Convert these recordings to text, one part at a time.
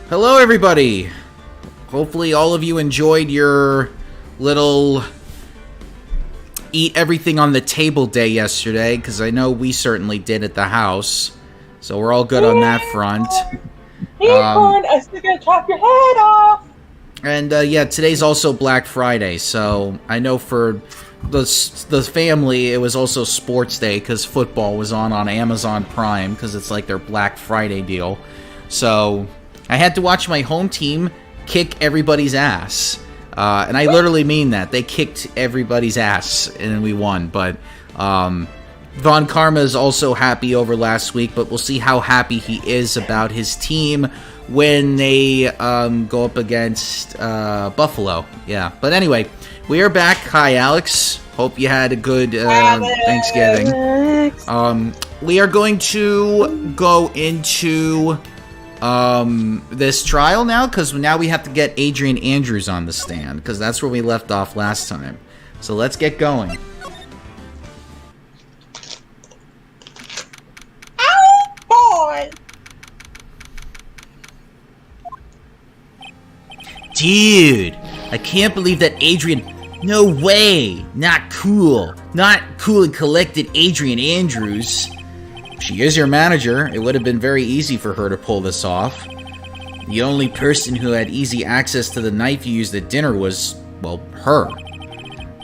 Hello, everybody. Hopefully all of you enjoyed your little eat everything on the table day yesterday, because I know we certainly did at the house. So we're all good on that front. I still gotta chop your head off. And yeah, today's also Black Friday, so I know for the family it was also sports day because football was on Amazon Prime because it's like their Black Friday deal. So I had to watch my home team kick everybody's ass. And I literally mean that. They kicked everybody's ass and we won. But Von Karma is also happy over last week, but we'll see how happy he is about his team when they go up against Buffalo. Yeah. But anyway, we are back. Hi, Alex. Hope you had a good Thanksgiving. We are going to go into this trial now, because now we have to get Adrian Andrews on the stand, because that's where we left off last time. So let's get going. Oh boy! Dude, I can't believe that Adrian... No way! Not cool. Not cool and collected Adrian Andrews. She is your manager. It would have been very easy for her to pull this off. The only person who had easy access to the knife you used at dinner was, well, her.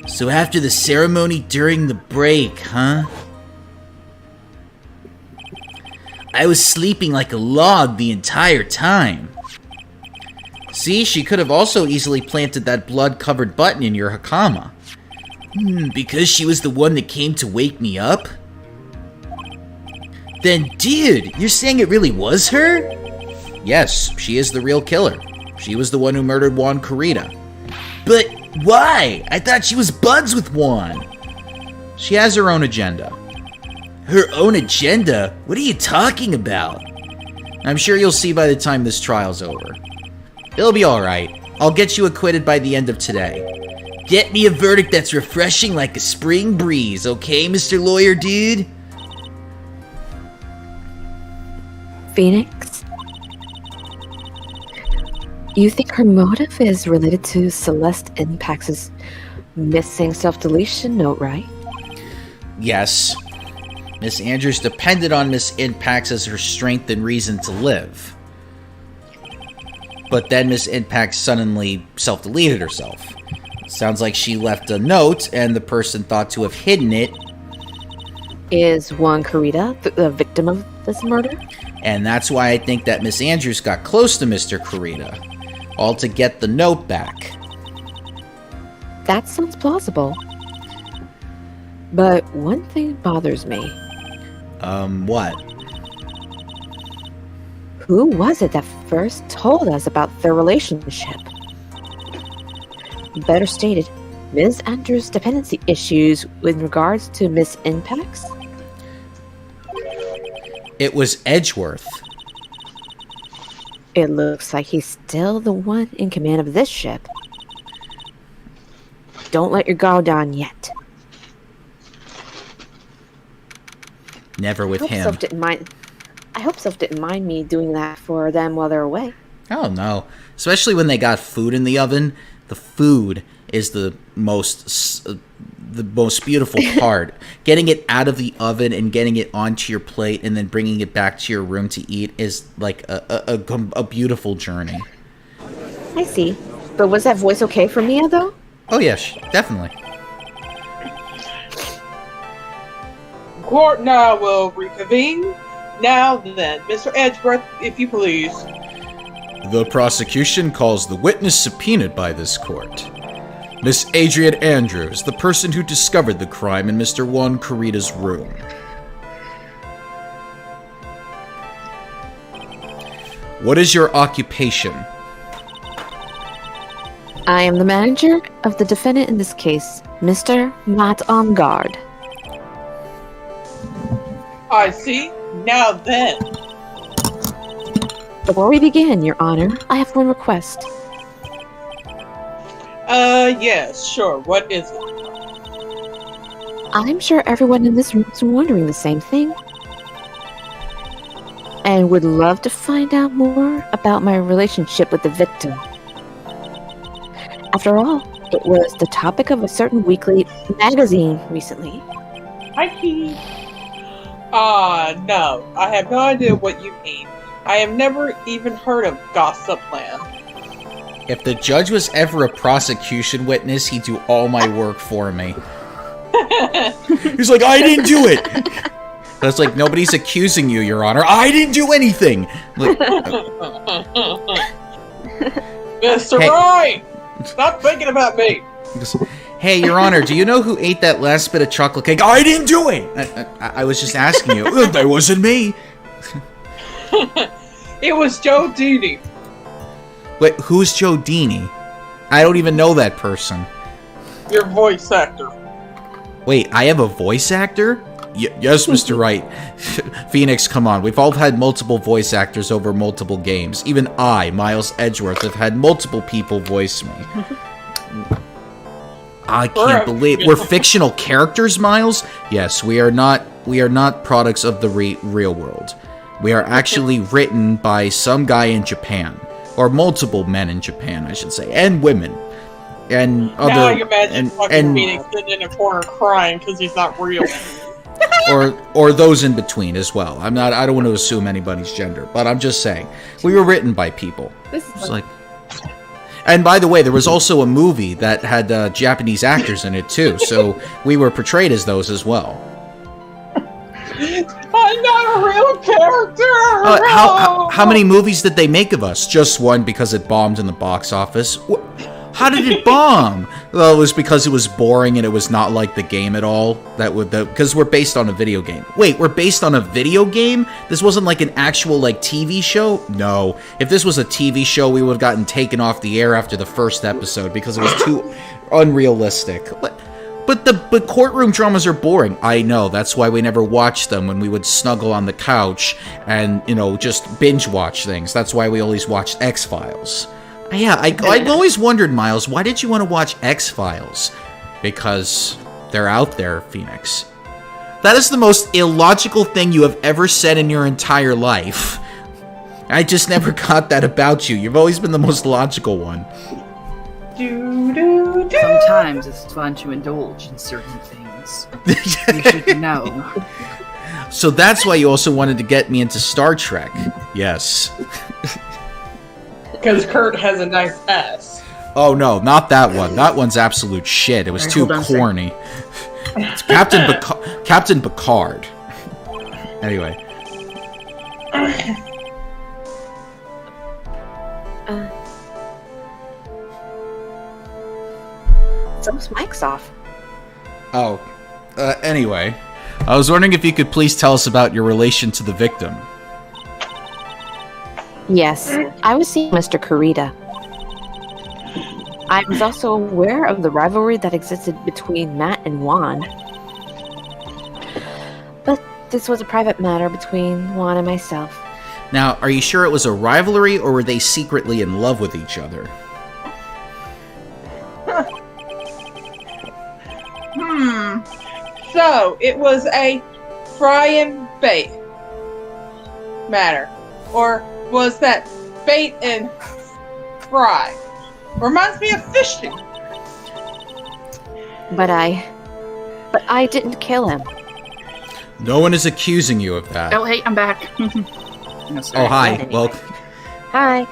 So after the ceremony during the break, huh? I was sleeping like a log the entire time. See, she could have also easily planted that blood-covered button in your hakama. Because she was the one that came to wake me up? Then, dude, you're saying it really was her? Yes, she is the real killer. She was the one who murdered Juan Corrida. But why? I thought she was buds with Juan. She has her own agenda. Her own agenda? What are you talking about? I'm sure you'll see by the time this trial's over. It'll be alright. I'll get you acquitted by the end of today. Get me a verdict that's refreshing like a spring breeze, okay, Mr. Lawyer Dude? Phoenix? You think her motive is related to Celeste Impax's missing self-deletion note, right? Yes. Miss Andrews depended on Miss Impax as her strength and reason to live. But then Miss Impax suddenly self-deleted herself. Sounds like she left a note, and the person thought to have hidden it. Is Juan Corrida the victim of this murder? And that's why I think that Miss Andrews got close to Mr. Corrida, all to get the note back. That sounds plausible. But one thing bothers me. What? Who was it that first told us about their relationship? Better stated, Ms. Andrews' dependency issues with regards to Miss Impax? It was Edgeworth. It looks like he's still the one in command of this ship. Don't let your guard down yet. Never with him. I hope Soph didn't mind me doing that for them while they're away. Oh, no. Especially when they got food in the oven. The food is the most beautiful part. Getting it out of the oven and getting it onto your plate and then bringing it back to your room to eat is like a beautiful journey. I see. But was that voice okay for Mia, though? Oh, yes, definitely. Court now will reconvene. Now then, Mr. Edgeworth, if you please. The prosecution calls the witness subpoenaed by this court. Miss Adrian Andrews, the person who discovered the crime in Mr. Juan Corrida's room. What is your occupation? I am the manager of the defendant in this case, Mr. Matt on guard. I see. Now then. Before we begin, Your Honor, I have one request. Yes, sure. What is it? I'm sure everyone in this room is wondering the same thing. and would love to find out more about my relationship with the victim. After all, it was the topic of a certain weekly magazine recently. Hi, Kitty. No. I have no idea what you mean. I have never even heard of Gossip Land. If the judge was ever a prosecution witness, he'd do all my work for me. He's like, I didn't do it! That's like, nobody's accusing you, Your Honor. I didn't do anything! Like, Mr. Wright! Stop thinking about me! hey, Your Honor, do you know who ate that last bit of chocolate cake? I didn't do it! I was just asking you. That wasn't me! It was Joe Dini. Wait, who's Joe Dini? I don't even know that person. Your voice actor. Wait, I have a voice actor? Yes, Mr. Wright. Phoenix, come on. We've all had multiple voice actors over multiple games. Even I, Miles Edgeworth, have had multiple people voice me. I can't believe we're fictional characters, Miles. Yes, we are not products of the real world. We are actually written by some guy in Japan, or multiple men in Japan, I should say, and women, and other. Now I imagine fucking Phoenix sitting in a corner crying because he's not real. or those in between as well. I don't want to assume anybody's gender, but I'm just saying we were written by people. It's like. And by the way, there was also a movie that had Japanese actors in it too, so we were portrayed as those as well. I'm not a real character! How many movies did they make of us? Just one because it bombed in the box office. How did it bomb? Well, it was because it was boring and it was not like the game at all. Because we're based on a video game. Wait, we're based on a video game? This wasn't like an actual TV show? No. If this was a TV show, we would have gotten taken off the air after the first episode because it was too unrealistic. But the courtroom dramas are boring. I know. That's why we never watched them when we would snuggle on the couch and, just binge watch things. That's why we always watched X-Files. Yeah, I've always wondered, Miles, why did you want to watch X-Files? Because they're out there, Phoenix. That is the most illogical thing you have ever said in your entire life. I just never got that about you. You've always been the most logical one. Sometimes it's fun to indulge in certain things. You should know. So that's why you also wanted to get me into Star Trek. Yes. Because Kurt has a nice ass. Oh no, not that one. That one's absolute shit. It was too corny. It's Captain Picard. Anyway. Someone's mic's off. Oh. Anyway. I was wondering if you could please tell us about your relation to the victim. Yes, I was seeing Mr. Kurita. I was also aware of the rivalry that existed between Matt and Juan. But this was a private matter between Juan and myself. Now, are you sure it was a rivalry, or were they secretly in love with each other? So, it was a fry and bait matter. Or was that bait and fry? Reminds me of fishing. But I didn't kill him. No one is accusing you of that. Oh, hey, I'm back. Oh, hi. Well, hi.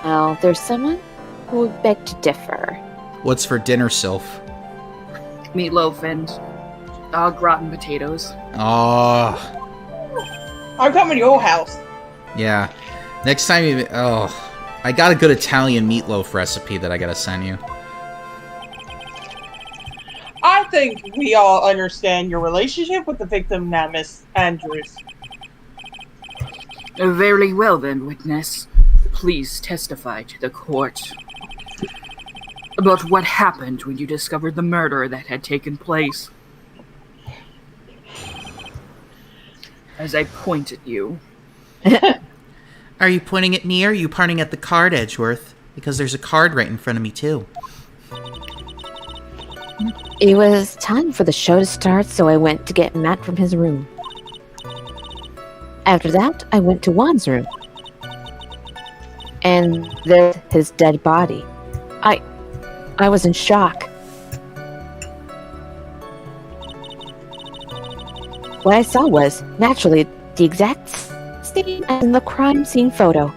Well, there's someone who would beg to differ. What's for dinner, Sylph? Meatloaf and rotten potatoes. Oh. I'm coming to your house. Yeah. Next time you... Oh. I got a good Italian meatloaf recipe that I gotta send you. I think we all understand your relationship with the victim now, Miss Andrews. Very well then, witness. Please testify to the court about what happened when you discovered the murder that had taken place. As I point at you. Are you pointing at me or are you pointing at the card, Edgeworth? Because there's a card right in front of me, too. It was time for the show to start, so I went to get Matt from his room. After that, I went to Juan's room. And there's his dead body. I was in shock. What I saw was, naturally, the exact same as in the crime scene photo.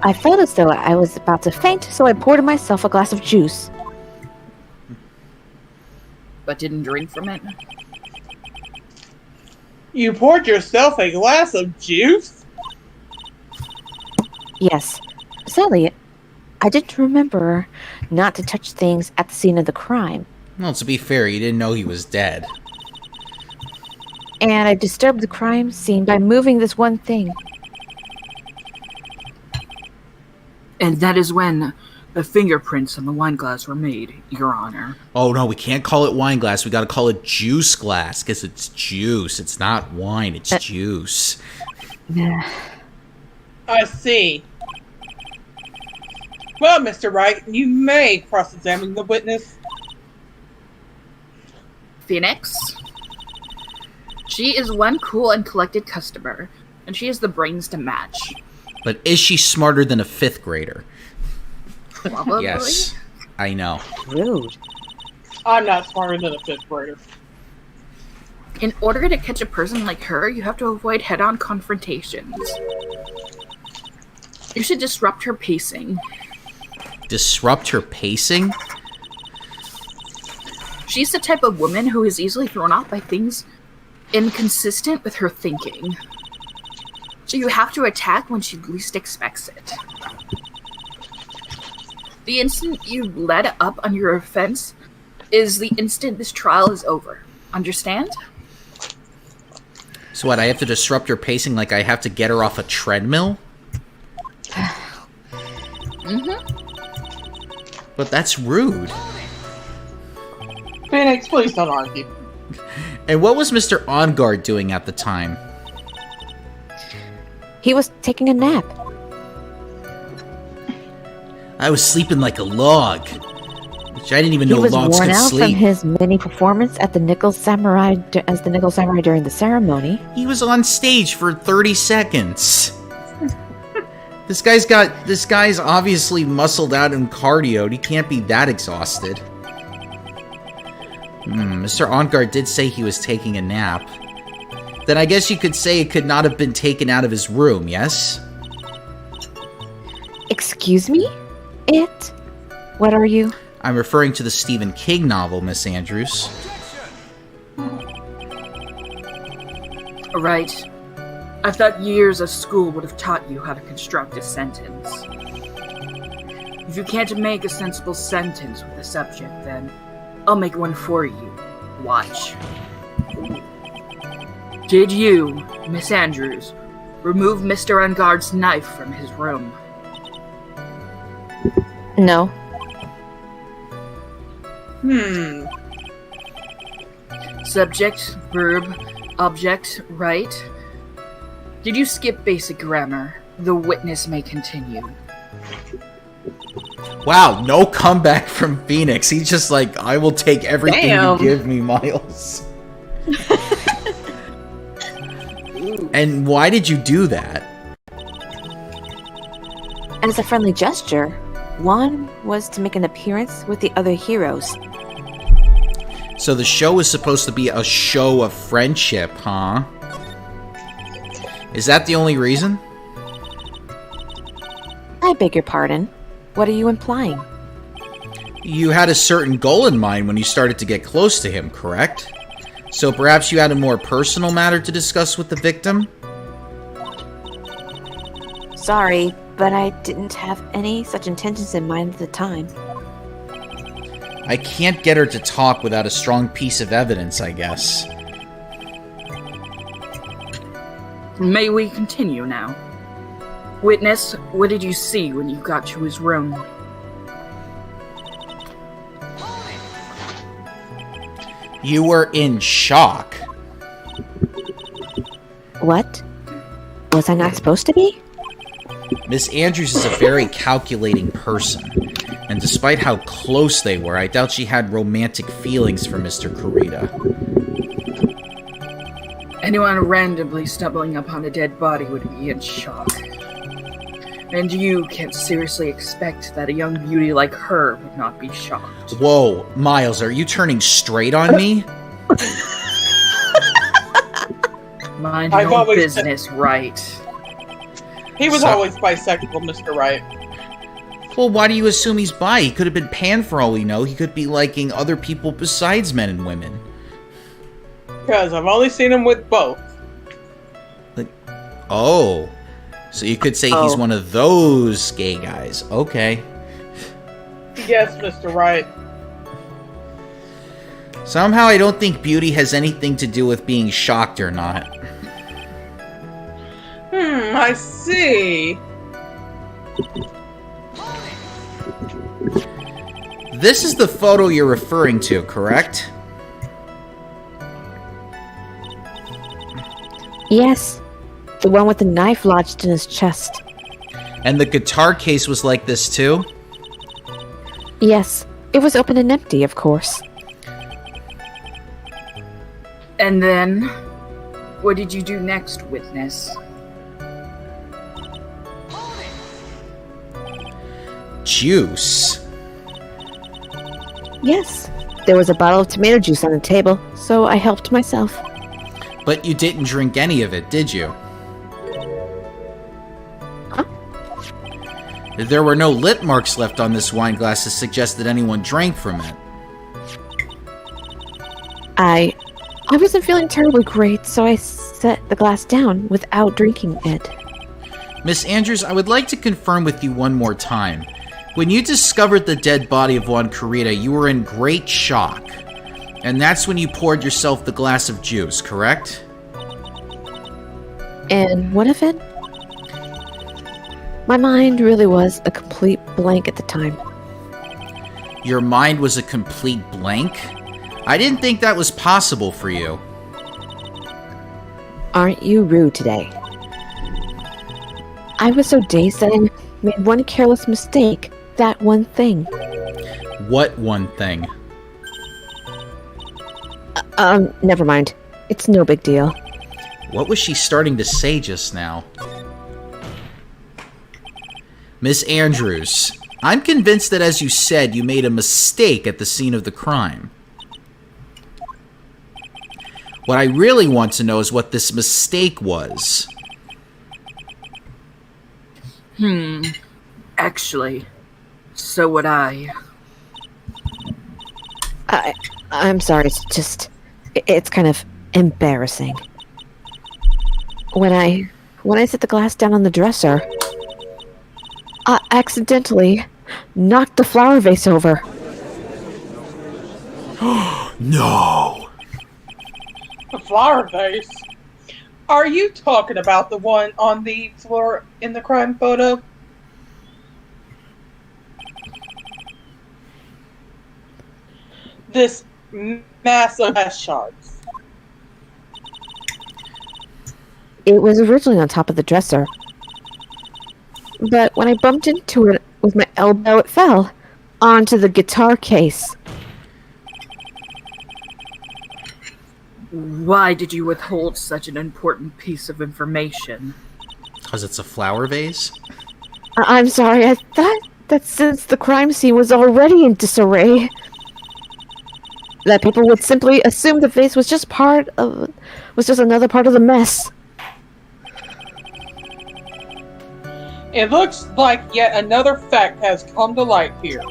I felt as though I was about to faint, so I poured myself a glass of juice. But didn't drink from it? You poured yourself a glass of juice? Yes. Sadly, I didn't remember not to touch things at the scene of the crime. Well, to be fair, you didn't know he was dead. And I disturbed the crime scene by moving this one thing. And that is when the fingerprints on the wine glass were made, Your Honor. Oh, no, we can't call it wine glass. We gotta call it juice glass, because it's juice. It's not wine, it's juice. I see. Well, Mr. Wright, you may cross-examine the witness. Phoenix? She is one cool and collected customer, and she has the brains to match. But is she smarter than a 5th grader? Probably. Yes, I know. Rude. I'm not smarter than a 5th grader. In order to catch a person like her, you have to avoid head-on confrontations. You should disrupt her pacing. Disrupt her pacing? She's the type of woman who is easily thrown off by things inconsistent with her thinking. So you have to attack when she least expects it. The instant you let up on your offense is the instant this trial is over. Understand? So what, I have to disrupt her pacing like I have to get her off a treadmill? But that's rude. Phoenix, please don't argue. And what was Mr. On Guard doing at the time? He was taking a nap. I was sleeping like a log. Which I didn't even know He was logs worn could out from sleep. his mini performance at the Nickel Samurai as the Nickel Samurai during the ceremony. He was on stage for 30 seconds. This guy's obviously muscled out and cardioed. He can't be that exhausted. Mr. On Guard did say he was taking a nap. Then I guess you could say it could not have been taken out of his room, yes? Excuse me? It? What are you? I'm referring to the Stephen King novel, Miss Andrews. Right. I thought years of school would have taught you how to construct a sentence. If you can't make a sensible sentence with a subject, then I'll make one for you. Watch. Did you, Miss Andrews, remove Mr. Unguard's knife from his room? No. Subject, verb, object, right? Did you skip basic grammar? The witness may continue. Wow, no comeback from Phoenix. He's just like, I will take everything Damn. you give me, Miles. And why did you do that? As a friendly gesture, Juan was to make an appearance with the other heroes. So the show was supposed to be a show of friendship, huh? Is that the only reason? I beg your pardon. What are you implying? You had a certain goal in mind when you started to get close to him, correct? So perhaps you had a more personal matter to discuss with the victim? Sorry, but I didn't have any such intentions in mind at the time. I can't get her to talk without a strong piece of evidence, I guess. May we continue now? Witness, what did you see when you got to his room? You were in shock. What? Was I not supposed to be? Miss Andrews is a very calculating person, and despite how close they were, I doubt she had romantic feelings for Mr. Kurita. Anyone randomly stumbling upon a dead body would be in shock. And you can't seriously expect that a young beauty like her would not be shocked. Whoa, Miles, are you turning straight on me? Mind your own business, Wright. He was always bisexual, Mr. Wright. Well, why do you assume he's bi? He could have been pan for all we know. He could be liking other people besides men and women. Because I've only seen him with both. Oh. So you could say he's one of those gay guys. Okay. Yes, Mr. Wright. Somehow I don't think beauty has anything to do with being shocked or not. I see. This is the photo you're referring to, correct? Yes. The one with the knife lodged in his chest. And the guitar case was like this too? Yes. It was open and empty, of course. And then, what did you do next, witness? Juice. Yes. There was a bottle of tomato juice on the table, so I helped myself. But you didn't drink any of it, did you? Huh? There were no lip marks left on this wine glass to suggest that anyone drank from it. I wasn't feeling terribly great, so I set the glass down without drinking it. Miss Andrews, I would like to confirm with you one more time. When you discovered the dead body of Juan Corrida, you were in great shock. And that's when you poured yourself the glass of juice, correct? And what of it? My mind really was a complete blank at the time. Your mind was a complete blank? I didn't think that was possible for you. Aren't you rude today? I was so dazed that I made one careless mistake. That one thing. What one thing? Never mind. It's no big deal. What was she starting to say just now? Miss Andrews, I'm convinced that as you said, you made a mistake at the scene of the crime. What I really want to know is what this mistake was. Actually, so would I. I'm sorry, it's kind of embarrassing. When I set the glass down on the dresser, I accidentally knocked the flower vase over. No! A flower vase? Are you talking about the one on the floor in the crime photo? This mass of glass shards. It was originally on top of the dresser. But when I bumped into it with my elbow, it fell onto the guitar case. Why did you withhold such an important piece of information? Because it's a flower vase? I'm sorry, I thought that since the crime scene was already in disarray, that people would simply assume the vase was just another part of the mess. It looks like yet another fact has come to light here.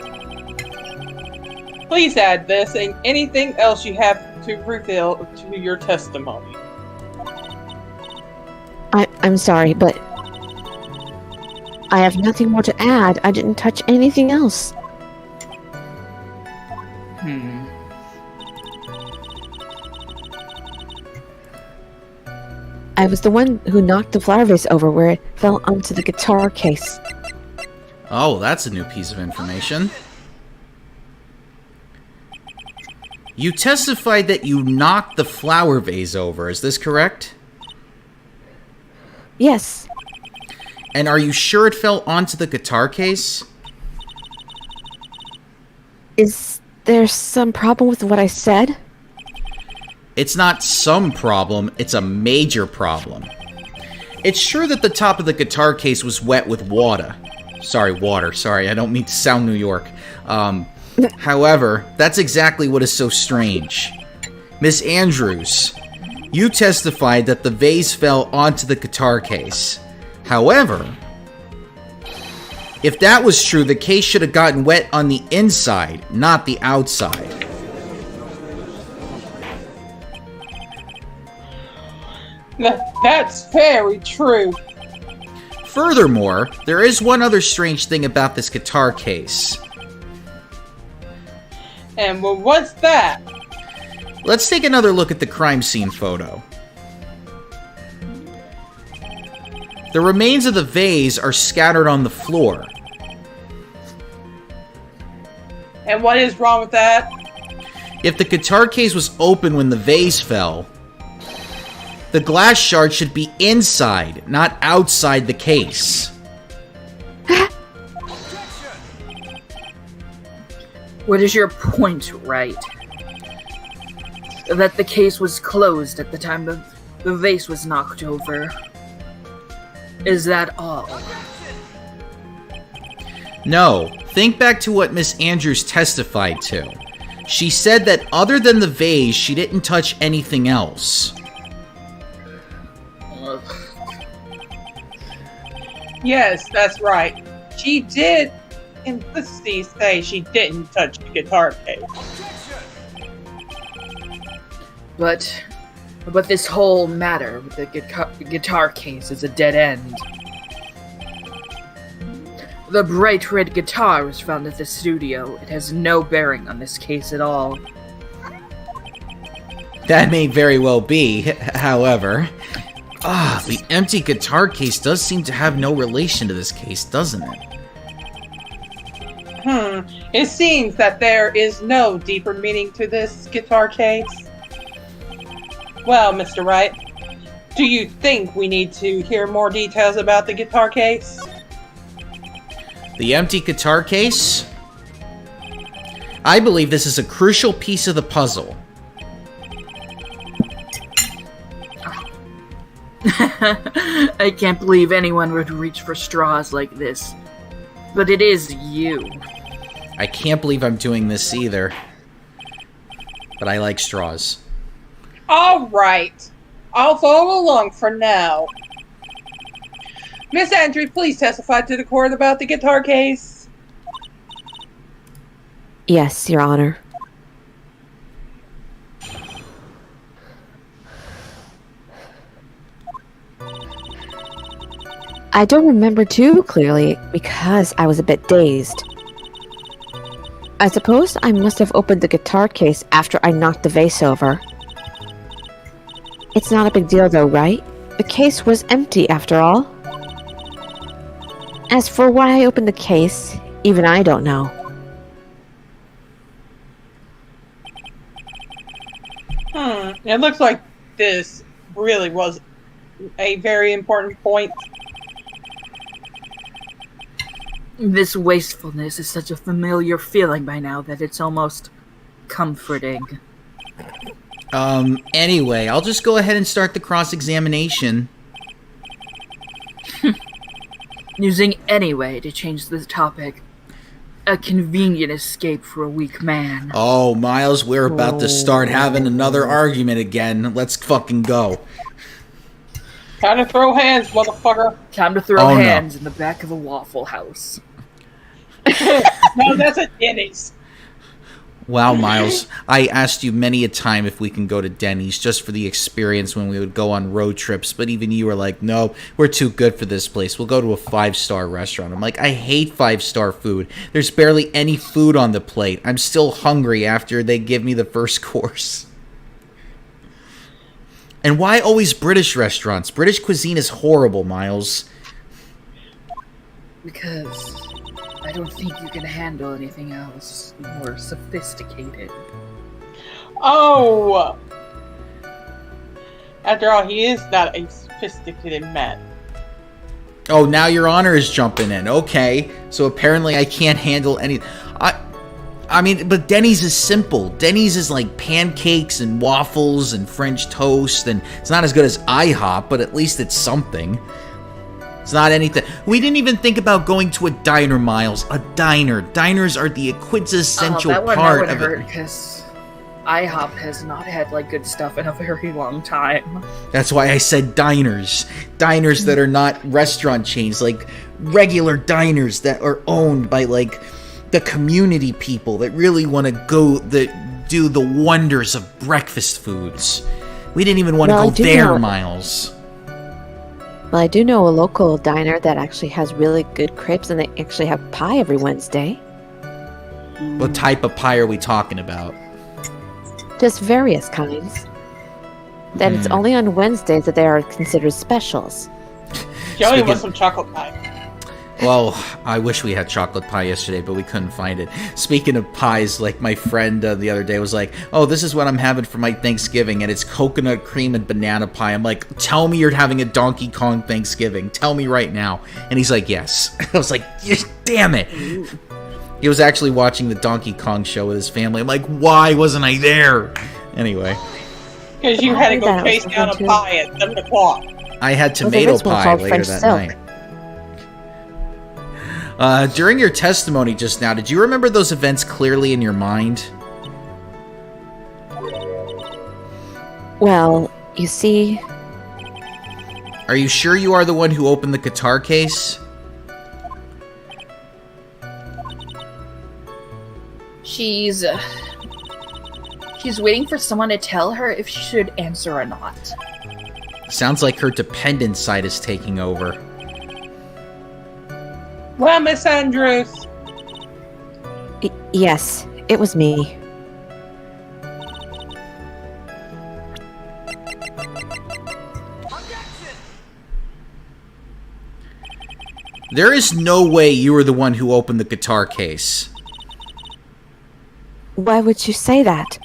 Please add this and anything else you have to reveal to your testimony. I'm sorry, but I have nothing more to add. I didn't touch anything else. I was the one who knocked the flower vase over where it fell onto the guitar case. Oh, that's a new piece of information. You testified that you knocked the flower vase over, is this correct? Yes. And are you sure it fell onto the guitar case? Is there some problem with what I said? It's not some problem, it's a major problem. It's true that the top of the guitar case was wet with water. Sorry, I don't mean to sound New York. However, that's exactly what is so strange. Miss Andrews, you testified that the vase fell onto the guitar case. However, if that was true, the case should have gotten wet on the inside, not the outside. That's very true. Furthermore, there is one other strange thing about this guitar case. And what's that? Let's take another look at the crime scene photo. The remains of the vase are scattered on the floor. And what is wrong with that? If the guitar case was open when the vase fell, the glass shard should be inside, not outside the case. What is your point, Wright? That the case was closed at the time the vase was knocked over. Is that all? No, think back to what Miss Andrews testified to. She said that other than the vase, she didn't touch anything else. Yes, that's right. She did implicitly say she didn't touch the guitar case. But this whole matter with the guitar case is a dead end. The bright red guitar was found at the studio. It has no bearing on this case at all. That may very well be, however. The empty guitar case does seem to have no relation to this case, doesn't it? It seems that there is no deeper meaning to this guitar case. Well, Mr. Wright, do you think we need to hear more details about the guitar case? The empty guitar case? I believe this is a crucial piece of the puzzle. I can't believe anyone would reach for straws like this. But it is you. I can't believe I'm doing this either. But I like straws. All right. I'll follow along for now. Miss Andrews, please testify to the court about the guitar case. Yes, Your Honor. I don't remember too clearly because I was a bit dazed. I suppose I must have opened the guitar case after I knocked the vase over. It's not a big deal though, right? The case was empty after all. As for why I opened the case, even I don't know. It looks like this really was a very important point. This wastefulness is such a familiar feeling by now that it's almost comforting. Anyway, I'll just go ahead and start the cross-examination. Using anyway to change the topic. A convenient escape for a weak man. Oh, Miles, we're about to start having another argument again. Let's fucking go. Time to throw hands, motherfucker. Time to throw hands in the back of a Waffle House. No, that's a Denny's. Wow, Miles, I asked you many a time if we can go to Denny's just for the experience when we would go on road trips, but even you were like, no, we're too good for this place. We'll go to a 5-star restaurant. I'm like, I hate 5-star food. There's barely any food on the plate. I'm still hungry after they give me the first course. And why always British restaurants? British cuisine is horrible, Miles. Because I don't think you can handle anything else more sophisticated. Oh! After all, he is not a sophisticated man. Oh, now Your Honor is jumping in. Okay, so apparently I can't handle any... I mean, but Denny's is simple. Denny's is like pancakes and waffles and French toast, and it's not as good as IHOP, but at least it's something. It's not anything. We didn't even think about going to a diner, Miles. A diner. Diners are the quintessential part of it. Because IHOP has not had like good stuff in a very long time. That's why I said diners. Diners that are not restaurant chains, like regular diners that are owned by like the community people that really want to go do the wonders of breakfast foods. We didn't even want to go there, Miles. Well, I do know a local diner that actually has really good crepes, and they actually have pie every Wednesday. What type of pie are we talking about? Just various kinds. Then it's only on Wednesdays that they are considered specials. Joey wants some chocolate pie. Well, I wish we had chocolate pie yesterday, but we couldn't find it. Speaking of pies, like my friend the other day was like, oh, this is what I'm having for my Thanksgiving, and it's coconut cream and banana pie. I'm like, tell me you're having a Donkey Kong Thanksgiving. Tell me right now. And he's like, yes. I was like, damn it. He was actually watching the Donkey Kong show with his family. I'm like, why wasn't I there? Anyway. Because you had to go chase down a pie at 7 o'clock. I had tomato pie later that night. During your testimony just now, did you remember those events clearly in your mind? Well, you see... Are you sure you are the one who opened the guitar case? She's waiting for someone to tell her if she should answer or not. Sounds like her dependent side is taking over. Well, Miss Andrews. Yes, it was me. There is no way you were the one who opened the guitar case. Why would you say that?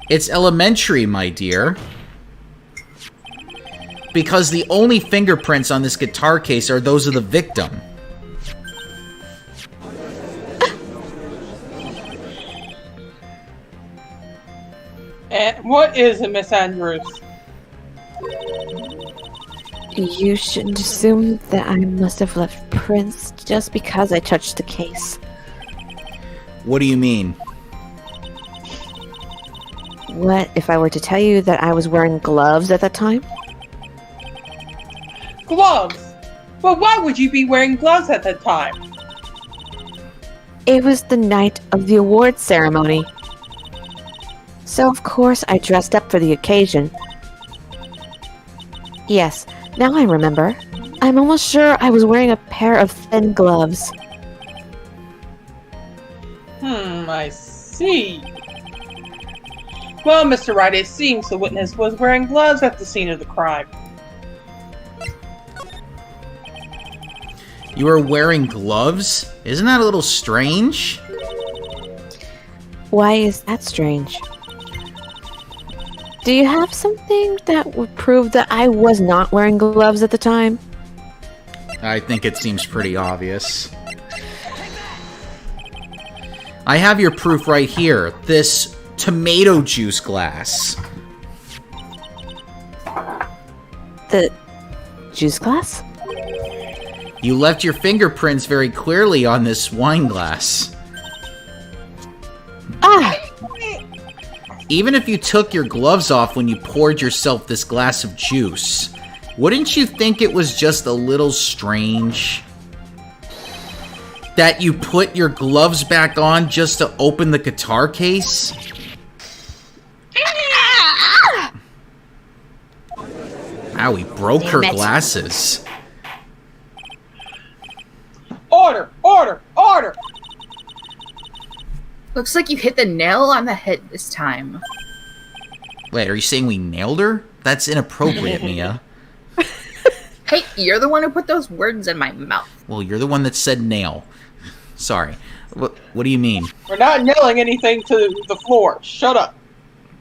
It's elementary, my dear. Because the only fingerprints on this guitar case are those of the victim. And what is it, Miss Andrews? You shouldn't assume that I must have left prints just because I touched the case. What do you mean? What if I were to tell you that I was wearing gloves at the time? Gloves? Well, why would you be wearing gloves at that time? It was the night of the awards ceremony. So of course I dressed up for the occasion. Yes, now I remember. I'm almost sure I was wearing a pair of thin gloves. I see. Well, Mr. Wright, it seems the witness was wearing gloves at the scene of the crime. You were wearing gloves? Isn't that a little strange? Why is that strange? Do you have something that would prove that I was not wearing gloves at the time? I think it seems pretty obvious. I have your proof right here. This tomato juice glass. The juice glass? You left your fingerprints very clearly on this wine glass. Ah! Even if you took your gloves off when you poured yourself this glass of juice, wouldn't you think it was just a little strange that you put your gloves back on just to open the guitar case? Ow, he broke her glasses. Order! Order! Order! Looks like you hit the nail on the head this time. Wait, are you saying we nailed her? That's inappropriate, Mia. Hey, you're the one who put those words in my mouth. Well, you're the one that said nail. Sorry. What do you mean? We're not nailing anything to the floor. Shut up.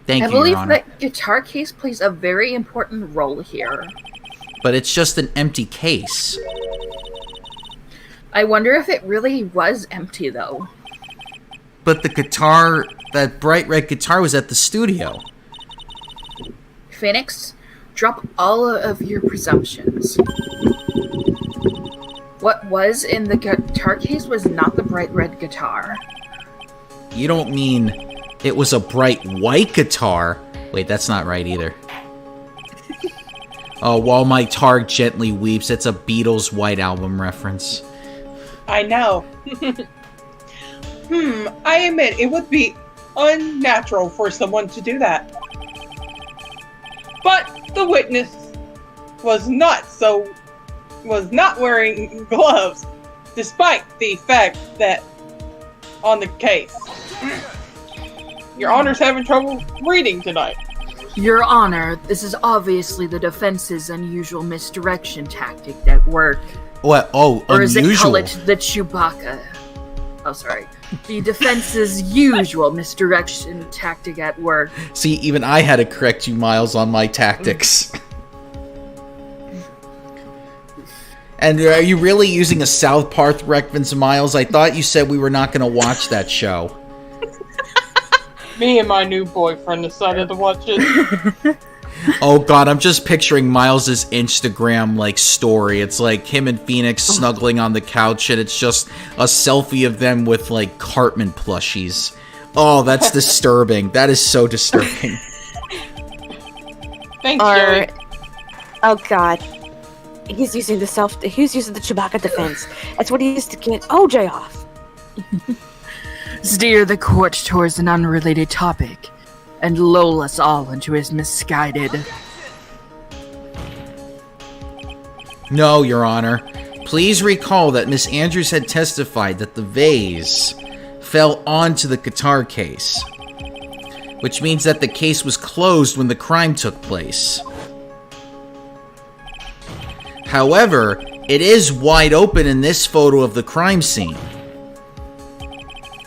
Thank I you, Your believe Honor. that guitar case plays a very important role here. But it's just an empty case. I wonder if it really was empty, though. But the guitar, that bright red guitar, was at the studio. Phoenix, drop all of your presumptions. What was in the guitar case was not the bright red guitar. You don't mean it was a bright white guitar? Wait, that's not right either. Oh, While My Tar Gently Weeps. It's a Beatles White Album reference. I know. I admit it would be unnatural for someone to do that. But the witness was not wearing gloves, despite the fact that on the case. Your Honor's having trouble reading tonight. Your Honor, this is obviously the defense's unusual misdirection tactic at work. What? Oh, or as unusual. they call it, the Chewbacca. Oh, sorry. The defense's usual misdirection tactic at work. See, even I had to correct you, Miles, on my tactics. And are you really using a South Park reference, Miles? I thought you said we were not going to watch that show. Me and my new boyfriend decided to watch it. Oh god, I'm just picturing Miles's Instagram story. It's like him and Phoenix snuggling on the couch, and it's just a selfie of them with Cartman plushies. Oh, that's disturbing. That is so disturbing. Thanks, Jerry. Oh god. He's using the Chewbacca defense. That's what he used to get OJ off. Steer the court towards an unrelated topic, and lull us all into his misguided... No, Your Honor. Please recall that Miss Andrews had testified that the vase fell onto the guitar case, which means that the case was closed when the crime took place. However, it is wide open in this photo of the crime scene.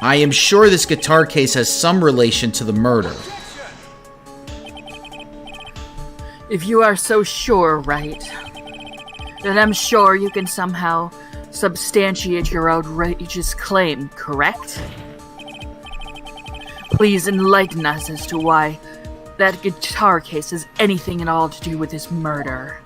I am sure this guitar case has some relation to the murder. If you are so sure, Wright, then I'm sure you can somehow substantiate your outrageous claim, correct? Please enlighten us as to why that guitar case has anything at all to do with this murder.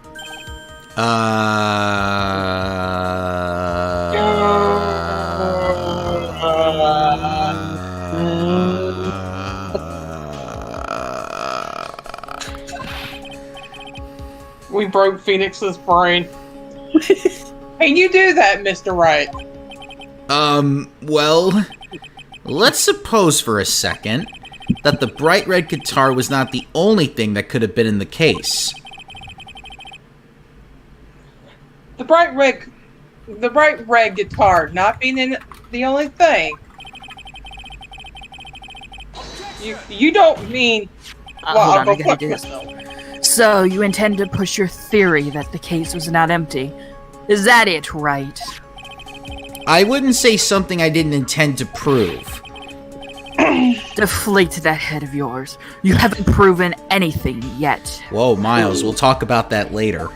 We broke Phoenix's brain. Can you do that, Mr. Wright? Well, let's suppose for a second that the bright red guitar was not the only thing that could have been in the case. The bright red guitar not being in the only thing. You don't mean... Hold on, I gotta do this. So, you intend to push your theory that the case was not empty. Is that it, Wright? I wouldn't say something I didn't intend to prove. Deflate that head of yours. You haven't proven anything yet. Whoa, Miles, we'll talk about that later.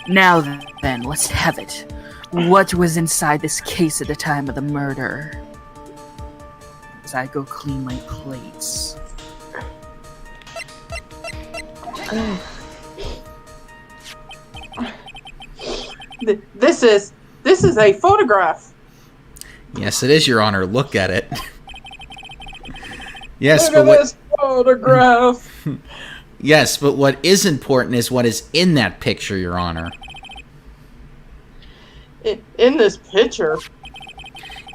Now then, let's have it. What was inside this case at the time of the murder? As I go clean my plates. This is a photograph. Yes, it is, Your Honor. Look at it. Yes, Look at this photograph. Yes, but what is important is what is in that picture, Your Honor. In this picture.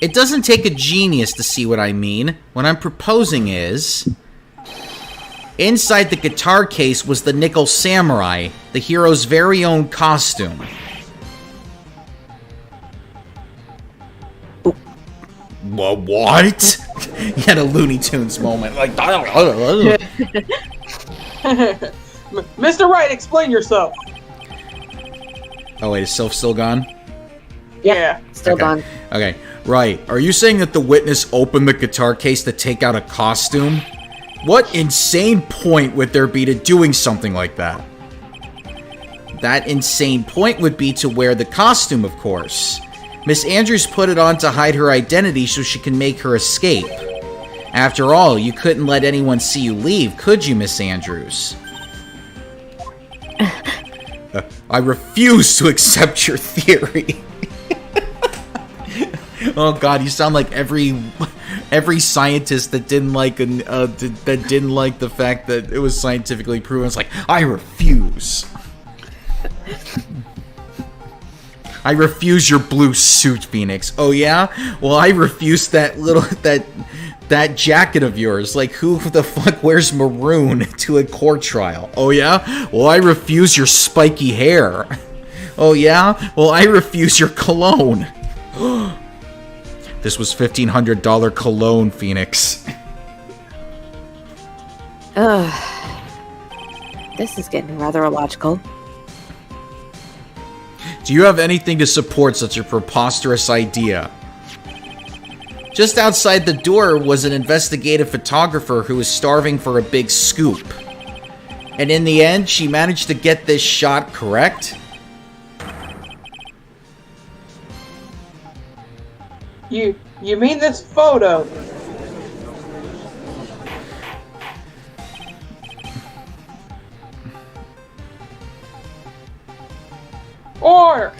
It doesn't take a genius to see what I mean. What I'm proposing is... inside the guitar case was the Nickel Samurai, the hero's very own costume. What? He had a Looney Tunes moment. Mr. Wright, explain yourself. Oh wait, is Sylph still gone? Yeah. Still Okay. gone. Okay, right. Are you saying that the witness opened the guitar case to take out a costume? What insane point would there be to doing something like that? That insane point would be to wear the costume, of course. Miss Andrews put it on to hide her identity so she can make her escape. After all, you couldn't let anyone see you leave, could you, Miss Andrews? I refuse to accept your theory. Oh God, you sound like every scientist that didn't like the fact that it was scientifically proven. It's like, I refuse. I refuse your blue suit, Phoenix. Oh yeah? Well, I refuse that jacket of yours. Like, who the fuck wears maroon to a court trial? Oh yeah? Well, I refuse your spiky hair. Oh yeah? Well, I refuse your cologne. This was $1,500 cologne, Phoenix. Ugh. This is getting rather illogical. Do you have anything to support such a preposterous idea? Just outside the door was an investigative photographer who was starving for a big scoop. And in the end, she managed to get this shot correct? You mean this photo? Order!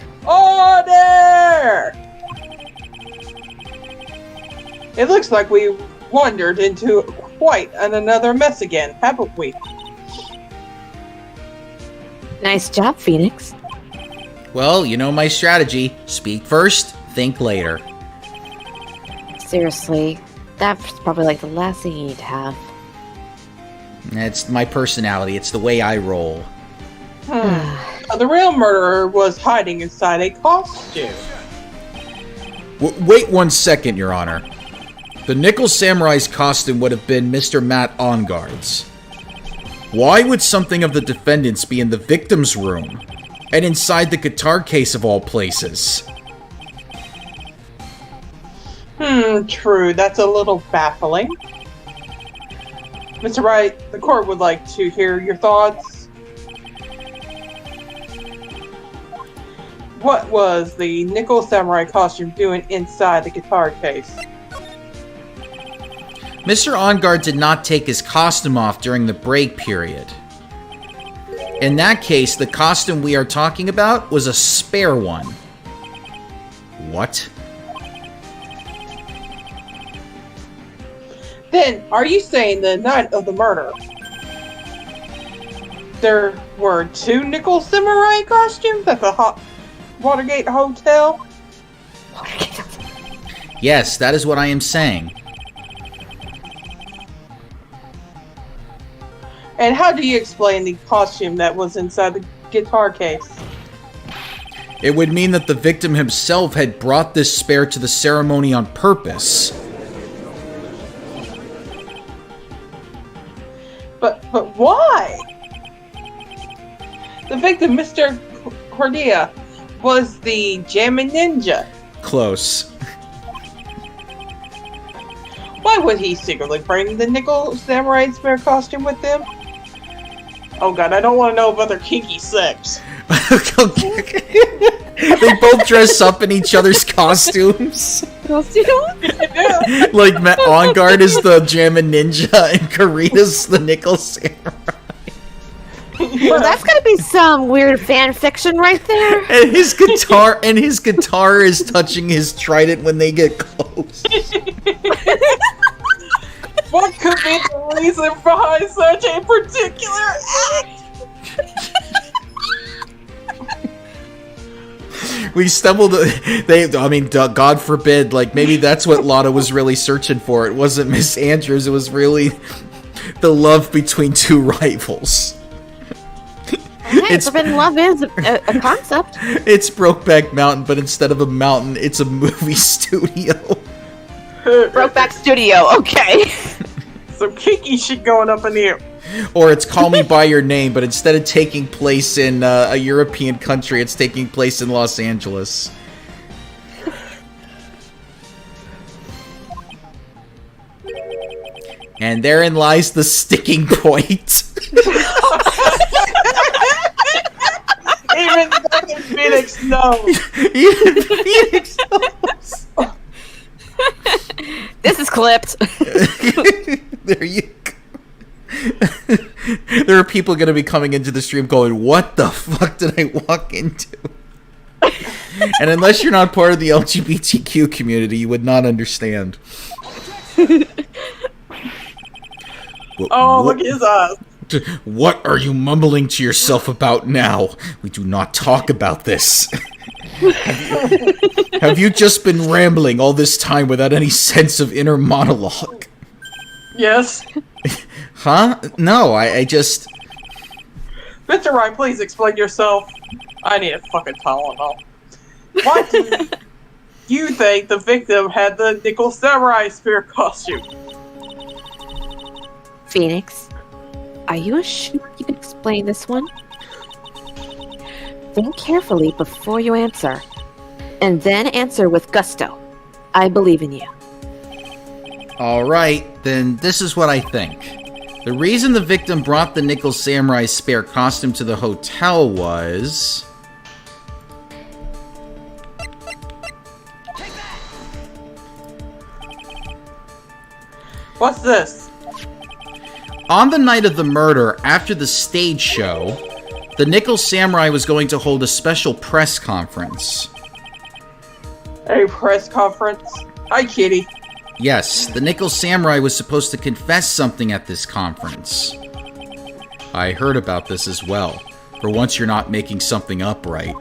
It looks like we wandered into quite another mess again, haven't we? Nice job, Phoenix. Well, you know my strategy. Speak first, think later. Seriously, that's probably like the last thing you need to have. It's my personality. It's the way I roll. The real murderer was hiding inside a costume. Wait 1 second, Your Honor. The Nickel Samurai's costume would have been Mr. Matt Onguard's. Why would something of the defendant's be in the victim's room? And inside the guitar case of all places? True. That's a little baffling. Mr. Wright, the court would like to hear your thoughts. What was the Nickel Samurai costume doing inside the guitar case? Mr. Onguard did not take his costume off during the break period. In that case, the costume we are talking about was a spare one. What? Then, are you saying the night of the murder, there were 2 Nickel Samurai costumes at the Watergate Hotel? Yes, that is what I am saying. And how do you explain the costume that was inside the guitar case? It would mean that the victim himself had brought this spare to the ceremony on purpose. But why? The victim, Mr. Cordia, was the Jammin' Ninja. Close. Why would he secretly bring the Nickel Samurai spare costume with him? Oh god, I don't want to know about their kinky sex. They both dress up in each other's costumes. Like Onguard is the Jammin' Ninja and Karita's the Nickel Samurai. Well, that's gonna be some weird fan fiction right there. And his guitar is touching his trident when they get close. What could be the reason behind such a particular act? We stumbled. God forbid. Like maybe that's what Lotta was really searching for. It wasn't Miss Andrews. It was really the love between 2 rivals. Hey, forbidden love is a concept. It's Brokeback Mountain, but instead of a mountain, it's a movie studio. Brokeback Studio, okay. Some kinky shit going up in here. Or it's Call Me By Your Name, but instead of taking place in a European country, it's taking place in Los Angeles. And therein lies the sticking point. Even Dr. Phoenix knows. Even Phoenix knows. clipped. There you go. There are people going to be coming into the stream going, what the fuck did I walk into? And unless you're not part of the LGBTQ community, you would not understand. Oh, look at his eyes. What are you mumbling to yourself about now? We do not talk about this. Have you just been rambling all this time without any sense of inner monologue? Yes. Huh? No, I just... Mr. Wright, please explain yourself. I need a fucking Tylenol. Why do you think the victim had the nickel samurai spear costume? Phoenix, are you sure you can explain this one? Think carefully before you answer, and then answer with gusto. I believe in you. Alright, then this is what I think. The reason the victim brought the nickel samurai spare costume to the hotel was... What's this? On the night of the murder, after the stage show, the Nickel Samurai was going to hold a special press conference. A press conference? Hi, kitty. Yes, the Nickel Samurai was supposed to confess something at this conference. I heard about this as well. For once you're not making something up, right?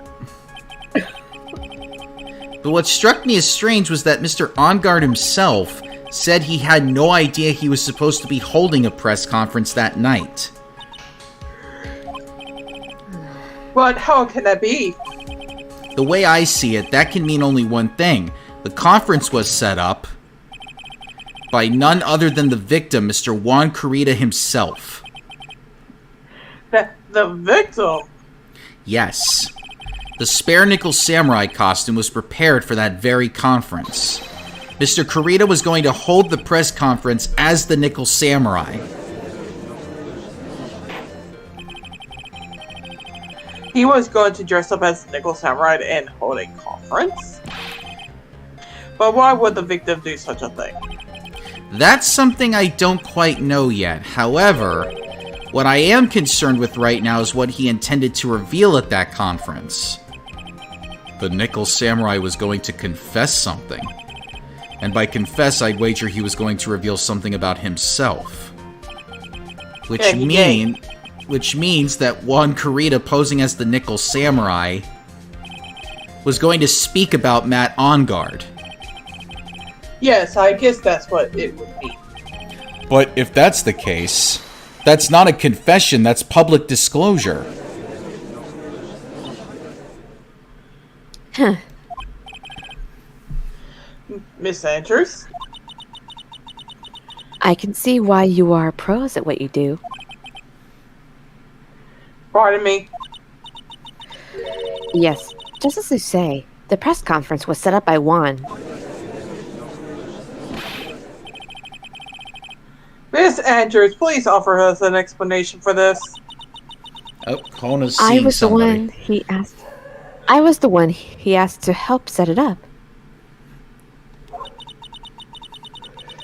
But what struck me as strange was that Mr. OnGuard himself said he had no idea he was supposed to be holding a press conference that night. But how can that be? The way I see it, that can mean only one thing. The conference was set up by none other than the victim, Mr. Juan Kurita himself. The victim? Yes. The spare nickel samurai costume was prepared for that very conference. Mr. Kurita was going to hold the press conference as the nickel samurai. He was going to dress up as the nickel samurai and hold a conference? But why would the victim do such a thing? That's something I don't quite know yet. However, what I am concerned with right now is what he intended to reveal at that conference. The nickel samurai was going to confess something. And by confess, I'd wager he was going to reveal something about himself. Which means that Juan Kurita posing as the Nickel Samurai was going to speak about Matt OnGuard. Yes, I guess that's what it would be. But if that's the case, that's not a confession, that's public disclosure. Huh. Miss Andrews? I can see why you are pros at what you do. Pardon me? Yes, just as you say, the press conference was set up by Juan. Miss Andrews, please offer us an explanation for this. Oh, Kona's seeing somebody. I was the one he asked to help set it up.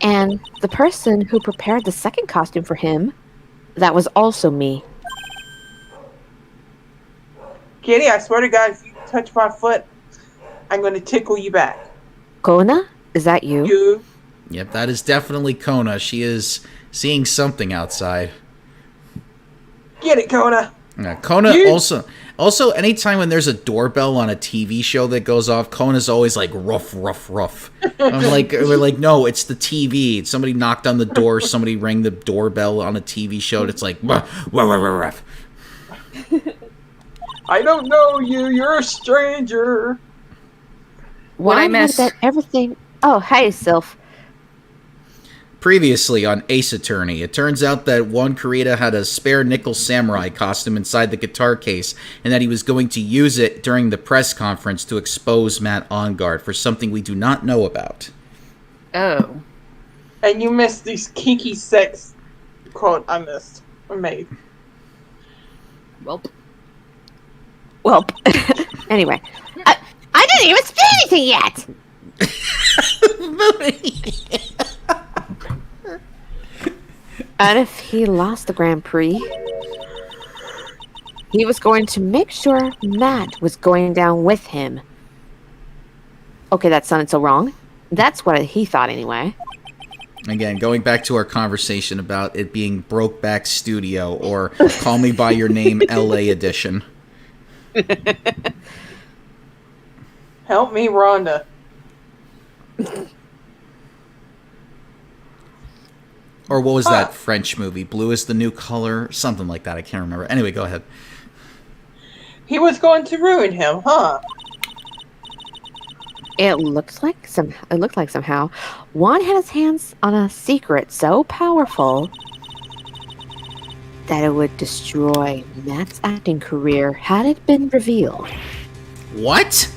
And the person who prepared the second costume for him, that was also me. Kitty, I swear to God, if you touch my foot, I'm going to tickle you back. Kona? Is that you? You. Yep, that is definitely Kona. She is seeing something outside. Get it, Kona. Kona also anytime when there's a doorbell on a TV show that goes off, Kona's always like ruff, ruff, ruff. We're like, no, it's the TV. Somebody knocked on the door, somebody rang the doorbell on a TV show, and it's like ruff, ruff, ruff, ruff. I don't know you. You're a stranger. What I miss? That everything. Oh, hey, Sylph. Previously on Ace Attorney, it turns out that Juan Kurita had a spare nickel samurai costume inside the guitar case, and that he was going to use it during the press conference to expose Matt OnGuard for something we do not know about. Oh. And you missed these kinky sex quote I missed. I made. Welp. Well, anyway, I didn't even say anything yet. And if he lost the Grand Prix, he was going to make sure Matt was going down with him. Okay, that sounded so wrong. That's what he thought anyway. Again, going back to our conversation about it being Brokeback Studio or Call Me By Your Name LA edition. Help me, Rhonda. Or what was that French movie? Blue is the New Color? Something like that. I can't remember. Anyway, go ahead. He was going to ruin him, huh? It looked like somehow Juan had his hands on a secret so powerful that it would destroy Matt's acting career had it been revealed. What?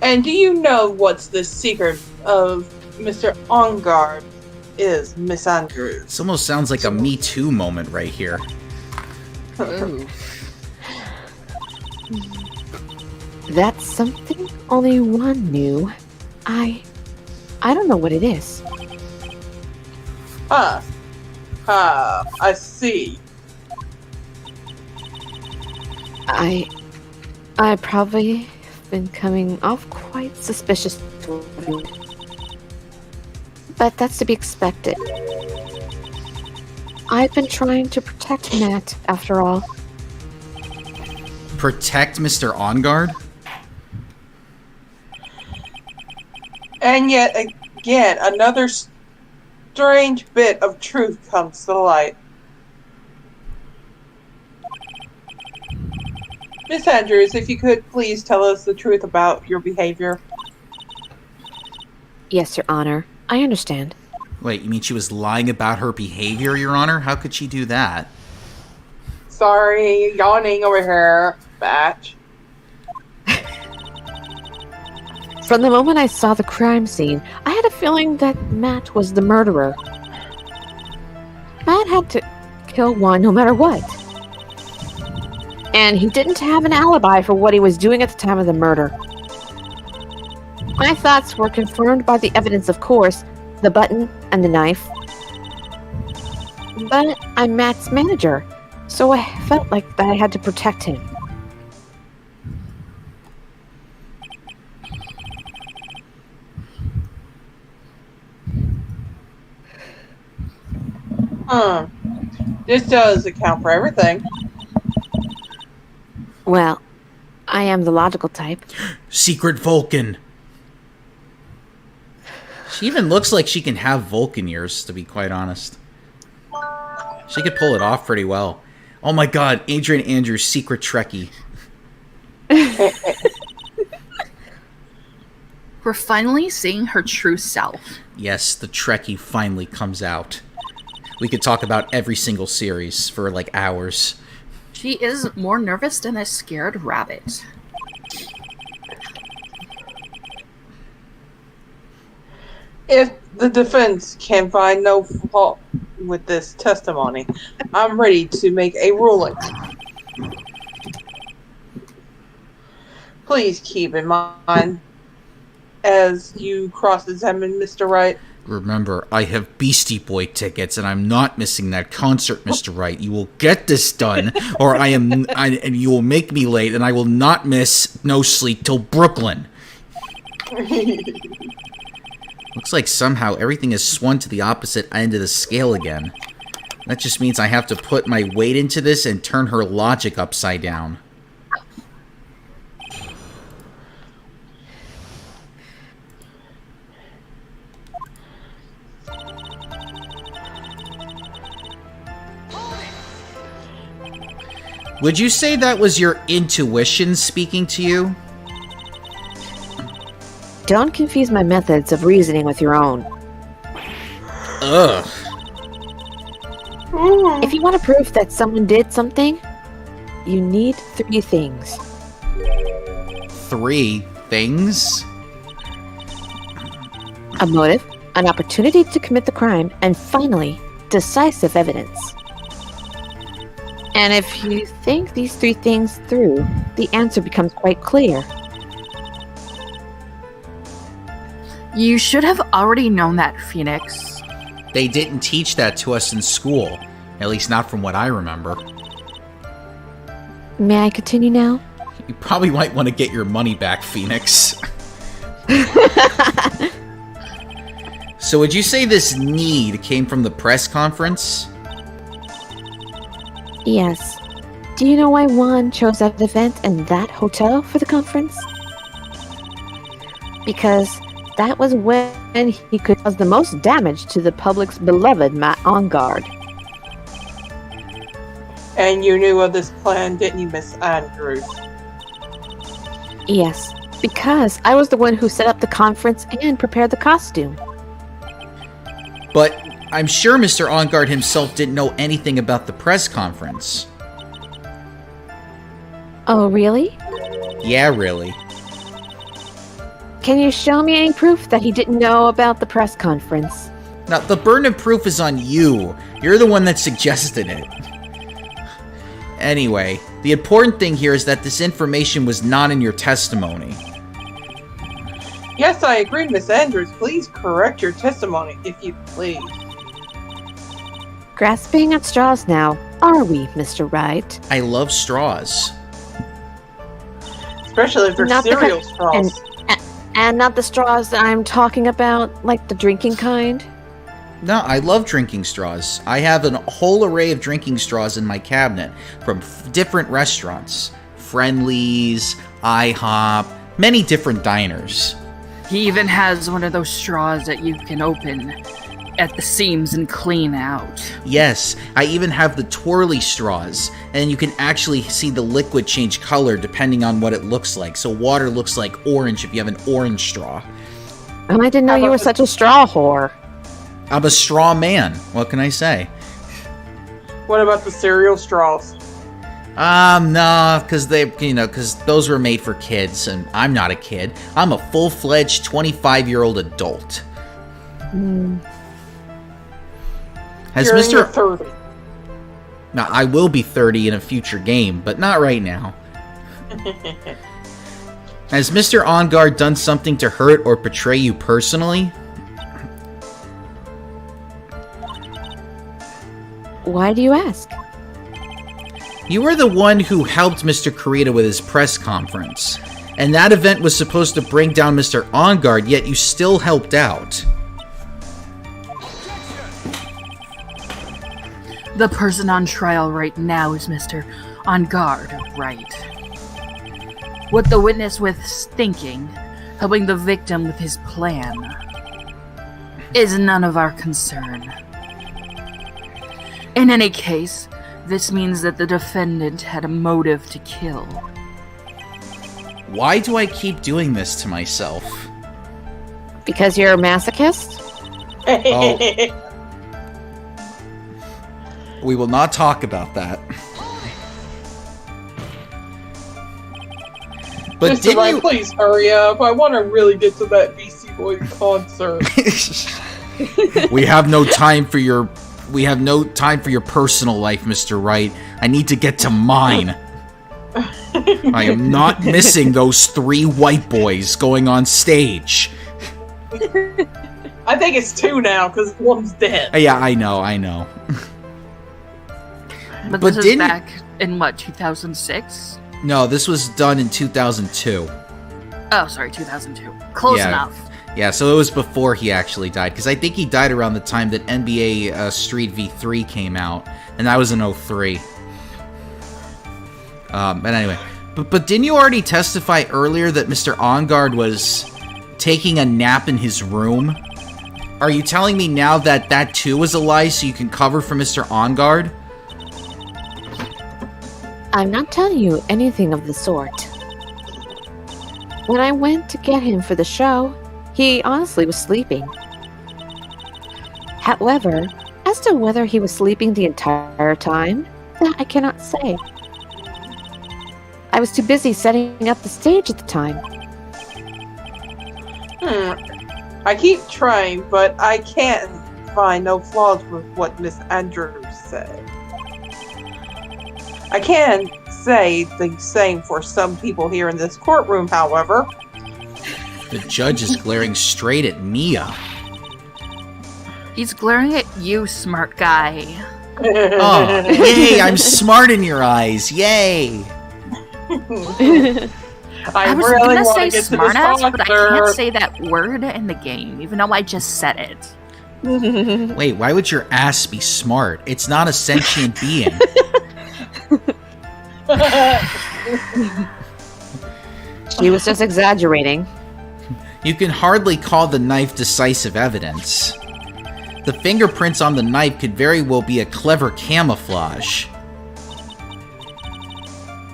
And do you know what's the secret of Mr. On Guard is, Miss Andrews? This almost sounds like a Me Too moment right here. Ooh. That's something only Juan knew. I don't know what it is. Huh. I see. I probably been coming off quite suspicious, but that's to be expected. I've been trying to protect Matt, after all. Protect Mr. On Guard? And yet again, another strange bit of truth comes to light. Miss Andrews, if you could please tell us the truth about your behavior. Yes, Your Honor. I understand. Wait, you mean she was lying about her behavior, Your Honor? How could she do that? Sorry, yawning over here, batch. From the moment I saw the crime scene, I had a feeling that Matt was the murderer. Matt had to kill Juan no matter what. And he didn't have an alibi for what he was doing at the time of the murder. My thoughts were confirmed by the evidence, of course, the button and the knife. But I'm Matt's manager, so I felt like that I had to protect him. This does account for everything. Well, I am the logical type. Secret Vulcan! She even looks like she can have Vulcan ears, to be quite honest. She could pull it off pretty well. Oh my god, Adrian Andrews, Secret Trekkie. We're finally seeing her true self. Yes, the Trekkie finally comes out. We could talk about every single series for like hours. She is more nervous than a scared rabbit. If the defense can find no fault with this testimony, I'm ready to make a ruling. Please keep in mind as you cross-examine Mr. Wright. Remember, I have Beastie Boy tickets, and I'm not missing that concert, Mr. Wright. You will get this done, or and you will make me late, and I will not miss No Sleep Till Brooklyn. Looks like somehow everything is swung to the opposite end of the scale again. That just means I have to put my weight into this and turn her logic upside down. Would you say that was your intuition speaking to you? Don't confuse my methods of reasoning with your own. Ugh. If you want to prove that someone did something, you need 3 things. 3 things? A motive, an opportunity to commit the crime, and finally, decisive evidence. And if you think these 3 things through, the answer becomes quite clear. You should have already known that, Phoenix. They didn't teach that to us in school. At least not from what I remember. May I continue now? You probably might want to get your money back, Phoenix. So would you say this need came from the press conference? Yes. Do you know why Juan chose that event and that hotel for the conference? Because that was when he could cause the most damage to the public's beloved Matt On Guard. And you knew of this plan, didn't you, Miss Andrews? Yes, because I was the one who set up the conference and prepared the costume. But I'm sure Mr. On Guard himself didn't know anything about the press conference. Oh, really? Yeah, really. Can you show me any proof that he didn't know about the press conference? Now, the burden of proof is on you. You're the one that suggested it. Anyway, the important thing here is that this information was not in your testimony. Yes, I agree, Miss Andrews. Please correct your testimony, if you please. Grasping at straws now, are we, Mr. Wright? I love straws. Especially if they're Not the cereal kind- straws. And not the straws I'm talking about, like the drinking kind? No, I love drinking straws. I have a whole array of drinking straws in my cabinet from different restaurants. Friendly's, IHOP, many different diners. He even has one of those straws that you can open at the seams and clean out. Yes, I even have the twirly straws, and you can actually see the liquid change color depending on what it looks like. So water looks like orange if you have an orange straw. Oh, I didn't know you were such a straw whore. I'm a straw man. What can I say? What about the cereal straws? No, because because those were made for kids, and I'm not a kid. I'm a full-fledged 25-year-old adult. Has You're in your Mr. 30s. Now, I will be 30 in a future game, but not right now. Has Mr. On Guard done something to hurt or betray you personally? Why do you ask? You were the one who helped Mr. Kurita with his press conference. And that event was supposed to bring down Mr. On Guard, yet you still helped out. The person on trial right now is Mr. On Guard, Wright. What the witness was thinking, helping the victim with his plan, is none of our concern. In any case, this means that the defendant had a motive to kill. Why do I keep doing this to myself? Because you're a masochist? Oh. We will not talk about that. But Mr. Wright, please hurry up. I want to really get to that BC Boys concert. We have no time for your personal life, Mr. Wright. I need to get to mine. I am not missing those 3 white boys going on stage. I think it's 2 now, because one's dead. Yeah, I know. But But this is didn't- back in what, 2006? No, this was done in 2002. Oh, sorry, 2002. Close Yeah. enough. Yeah, so it was before he actually died, because I think he died around the time that NBA Street V3 came out, and that was in 03. But anyway, but didn't you already testify earlier that Mr. On Guard was taking a nap in his room? Are you telling me now that that too was a lie so you can cover for Mr. On Guard? I'm not telling you anything of the sort. When I went to get him for the show, he honestly was sleeping. However, as to whether he was sleeping the entire time, that I cannot say. I was too busy setting up the stage at the time. I keep trying, but I can't find no flaws with what Miss Andrews said. I can say the same for some people here in this courtroom, however. The judge is glaring straight at Mia. He's glaring at you, smart guy. Oh, yay, I'm smart in your eyes. Yay. I was really gonna want say to get to smart this ass, but I can't sponsor. say that word in the game, even though I just said it. Wait, why would your ass be smart? It's not a sentient being. She was just exaggerating. You can hardly call the knife decisive evidence. The fingerprints on the knife could very well be a clever camouflage.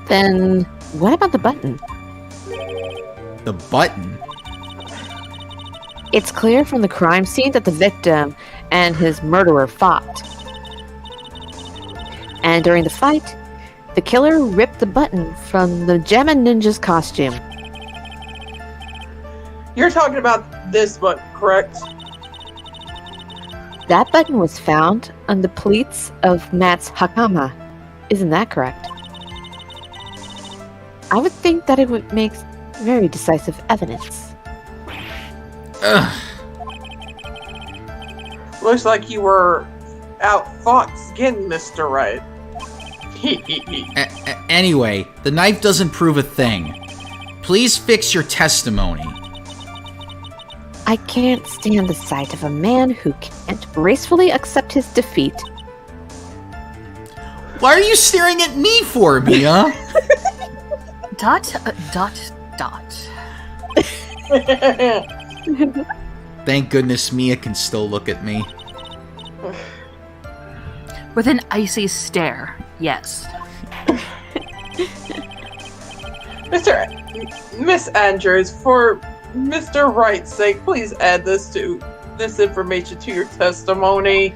Then what about the button? The button? It's clear from the crime scene that the victim and his murderer fought. And during the fight, the killer ripped the button from the Gem and Ninja's costume. You're talking about this book, correct? That button was found on the pleats of Matt's hakama. Isn't that correct? I would think that it would make very decisive evidence. Ugh. Looks like you were outthought again, Mr. Wright. Anyway, the knife doesn't prove a thing. Please fix your testimony. I can't stand the sight of a man who can't gracefully accept his defeat. Why are you staring at me for, Mia? Dot. Thank goodness Mia can still look at me. With an icy stare, yes. Miss Andrews, for Mr. Wright's sake, please add this information to your testimony.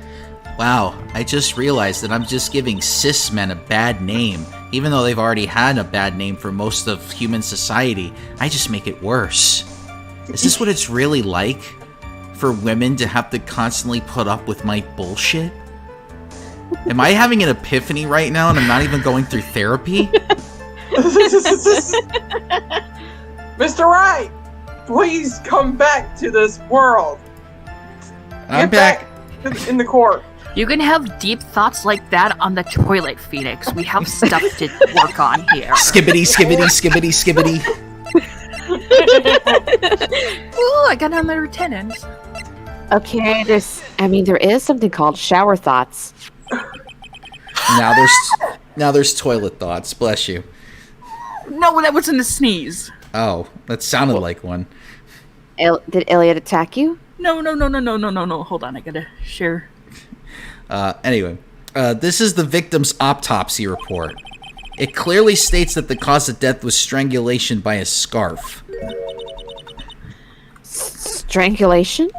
Wow, I just realized that I'm just giving cis men a bad name. Even though they've already had a bad name for most of human society, I just make it worse. Is this what it's really like? For women to have to constantly put up with my bullshit? Am I having an epiphany right now and I'm not even going through therapy? Mr. Wright, please come back to this world. I'm Get back. in the court. You can have deep thoughts like that on the toilet, Phoenix. We have stuff to work on here. Skibbity, skibbity, skibbity, skibbity. Ooh, I got another tenant. Okay, there is something called shower thoughts. Now there's toilet thoughts. Bless you. No, that wasn't a sneeze. Oh, that sounded like one. Did Elliot attack you? No. Hold on, I gotta share. Anyway, this is the victim's autopsy report. It clearly states that the cause of death was strangulation by a scarf. Strangulation?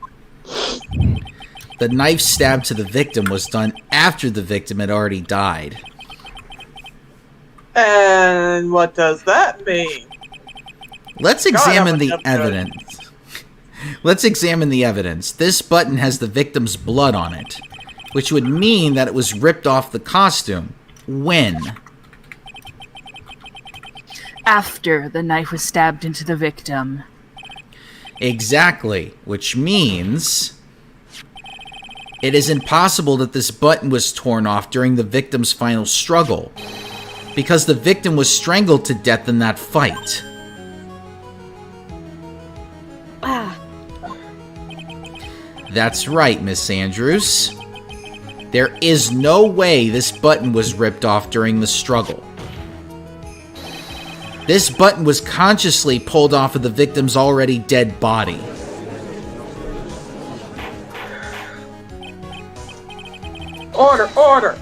The knife stab to the victim was done after the victim had already died. And what does that mean? Let's examine the evidence. Let's examine the evidence. This button has the victim's blood on it, which would mean that it was ripped off the costume. When? After the knife was stabbed into the victim. Exactly, which means it is impossible that this button was torn off during the victim's final struggle, because the victim was strangled to death in that fight. Ah, That's right, Miss Andrews. There is no way this button was ripped off during the struggle. This button was consciously pulled off of the victim's already dead body. Order!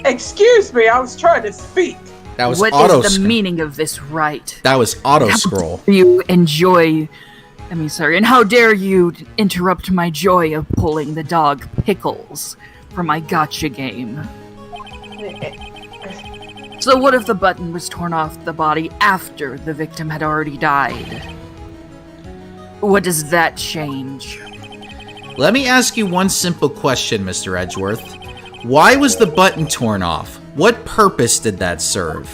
Excuse me, I was trying to speak. That was What auto. is the meaning of this right? That was auto scroll. You enjoy... and how dare you interrupt my joy of pulling the dog Pickles from my gotcha game? So what if the button was torn off the body after the victim had already died? What does that change? Let me ask you one simple question, Mr. Edgeworth. Why was the button torn off? What purpose did that serve?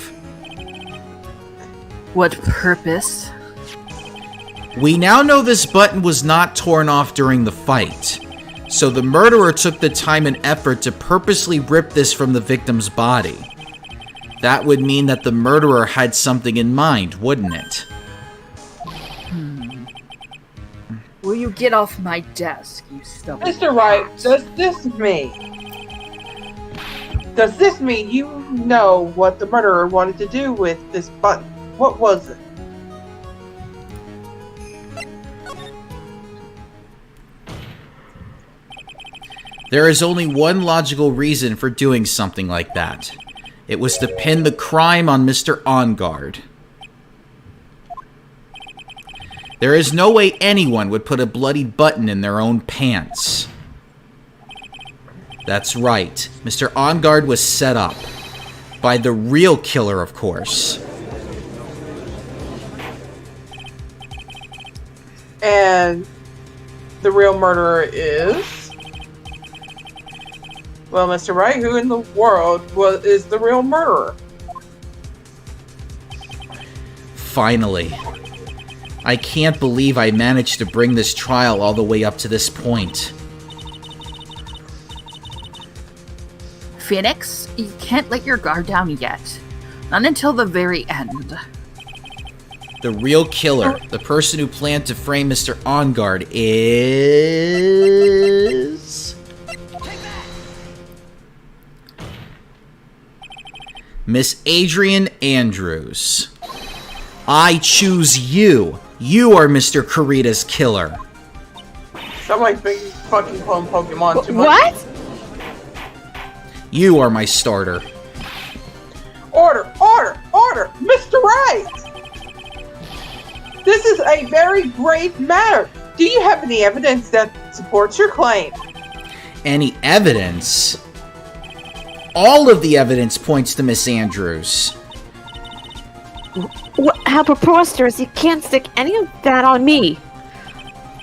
What purpose? We now know this button was not torn off during the fight, so the murderer took the time and effort to purposely rip this from the victim's body. That would mean that the murderer had something in mind, wouldn't it? Will you get off my desk, you stubborn Mr. Wright, fox? does this mean you know what the murderer wanted to do with this button? What was it? There is only one logical reason for doing something like that. It was to pin the crime on Mr. On Guard. There is no way anyone would put a bloody button in their own pants. That's right. Mr. On Guard was set up. By the real killer, of course. And the real murderer is? Well, Mr. Wright, who in the world is the real murderer? Finally. I can't believe I managed to bring this trial all the way up to this point. Phoenix, you can't let your guard down yet. Not until the very end. The real killer, the person who planned to frame Mr. On Guard, is... Miss Adrian Andrews. I choose you. You are Mr. Kurita's killer. Somebody's big fucking clone Pokemon too much. What? You are my starter. Order! Order! Order! Mr. Wright! This is a very grave matter. Do you have any evidence that supports your claim? Any evidence? All of the evidence points to Miss Andrews. How preposterous. You can't stick any of that on me.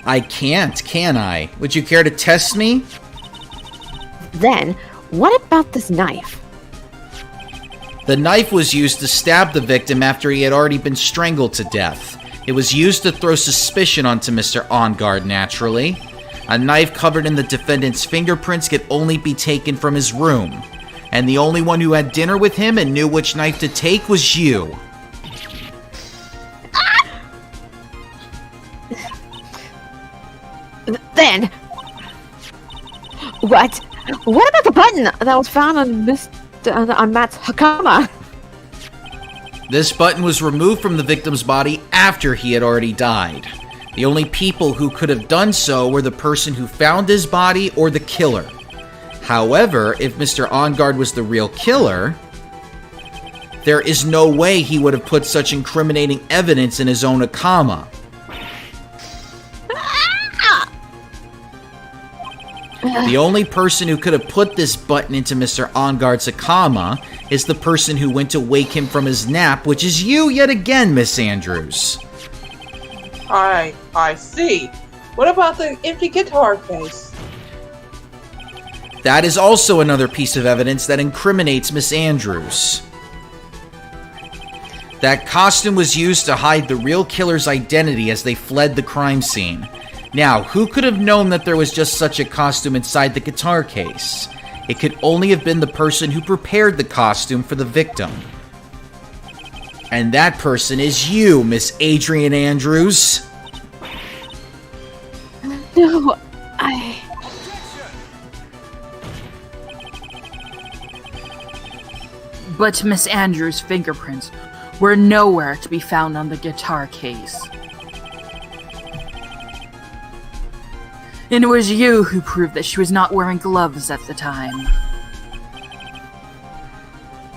I can't, can I? Would you care to test me? Then, what about this knife? The knife was used to stab the victim after he had already been strangled to death. It was used to throw suspicion onto Mr. On Guard, naturally. A knife covered in the defendant's fingerprints could only be taken from his room. And the only one who had dinner with him and knew which knife to take was you. Then, what? What about the button that was found on Matt's Hakama? This button was removed from the victim's body after he had already died. The only people who could have done so were the person who found his body or the killer. However, if Mr. On Guard was the real killer, there is no way he would have put such incriminating evidence in his own Akama. The only person who could have put this button into Mr. On Guard's Akama is the person who went to wake him from his nap, which is you yet again, Miss Andrews. I see. What about the empty guitar case? That is also another piece of evidence that incriminates Miss Andrews. That costume was used to hide the real killer's identity as they fled the crime scene. Now, who could have known that there was just such a costume inside the guitar case? It could only have been the person who prepared the costume for the victim. And that person is you, Miss Adrian Andrews. No, But Miss Andrews' fingerprints were nowhere to be found on the guitar case. And it was you who proved that she was not wearing gloves at the time.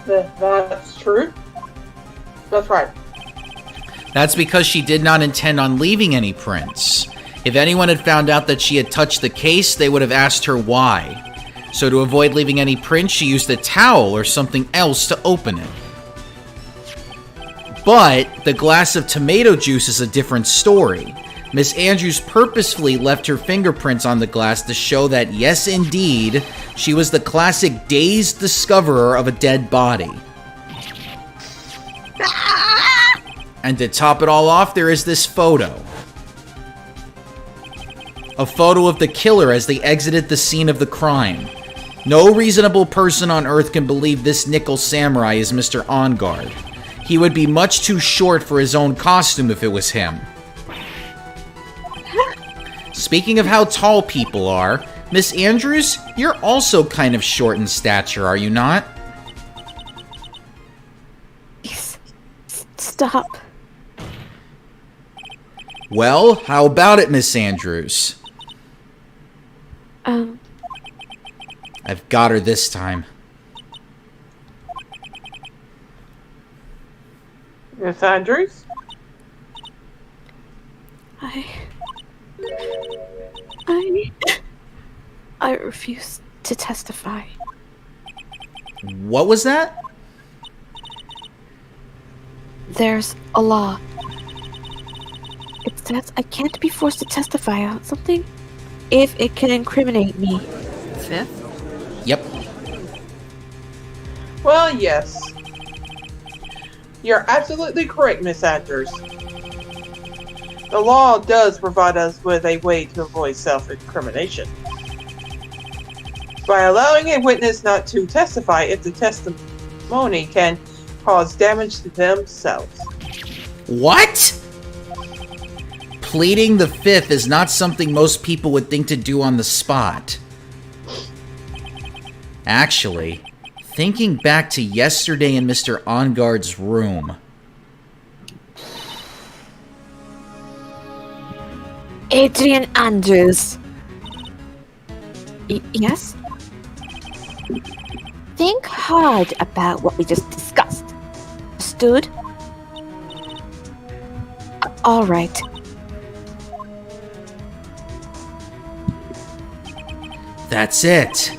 That's true. That's right. That's because she did not intend on leaving any prints. If anyone had found out that she had touched the case, they would have asked her why. So to avoid leaving any prints, she used a towel or something else to open it. But the glass of tomato juice is a different story. Miss Andrews purposefully left her fingerprints on the glass to show that, yes indeed, she was the classic dazed discoverer of a dead body. And to top it all off, there is this photo. A photo of the killer as they exited the scene of the crime. No reasonable person on Earth can believe this nickel samurai is Mr. Onguard. He would be much too short for his own costume if it was him. Speaking of how tall people are, Miss Andrews, you're also kind of short in stature, are you not? Stop. Well, how about it, Miss Andrews? I've got her this time. Miss Andrews? I refuse to testify. What was that? There's a law. It says I can't be forced to testify on something if it can incriminate me. Fifth? Yep. Well, yes. You're absolutely correct, Miss Andrews. The law does provide us with a way to avoid self-incrimination. By allowing a witness not to testify if the testimony can cause damage to themselves. What? Pleading the fifth is not something most people would think to do on the spot. Actually, thinking back to yesterday in Mr. Onguard's room. Adrian Andrews. Yes? Think hard about what we just discussed. Understood? All right. That's it.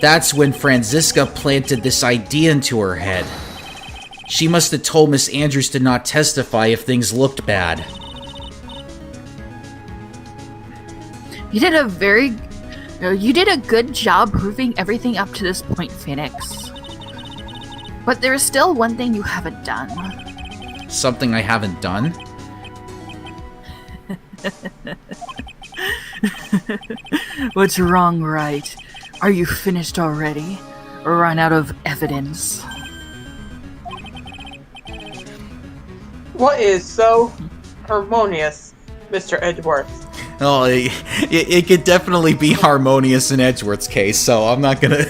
That's when Franziska planted this idea into her head. She must have told Miss Andrews to not testify if things looked bad. You did a good job proving everything up to this point, Phoenix. But there is still one thing you haven't done. Something I haven't done? What's wrong, Wright? Are you finished already? Or run out of evidence? What is so harmonious, Mr. Edgeworth? Oh, it could definitely be harmonious in Edgeworth's case, so I'm not gonna...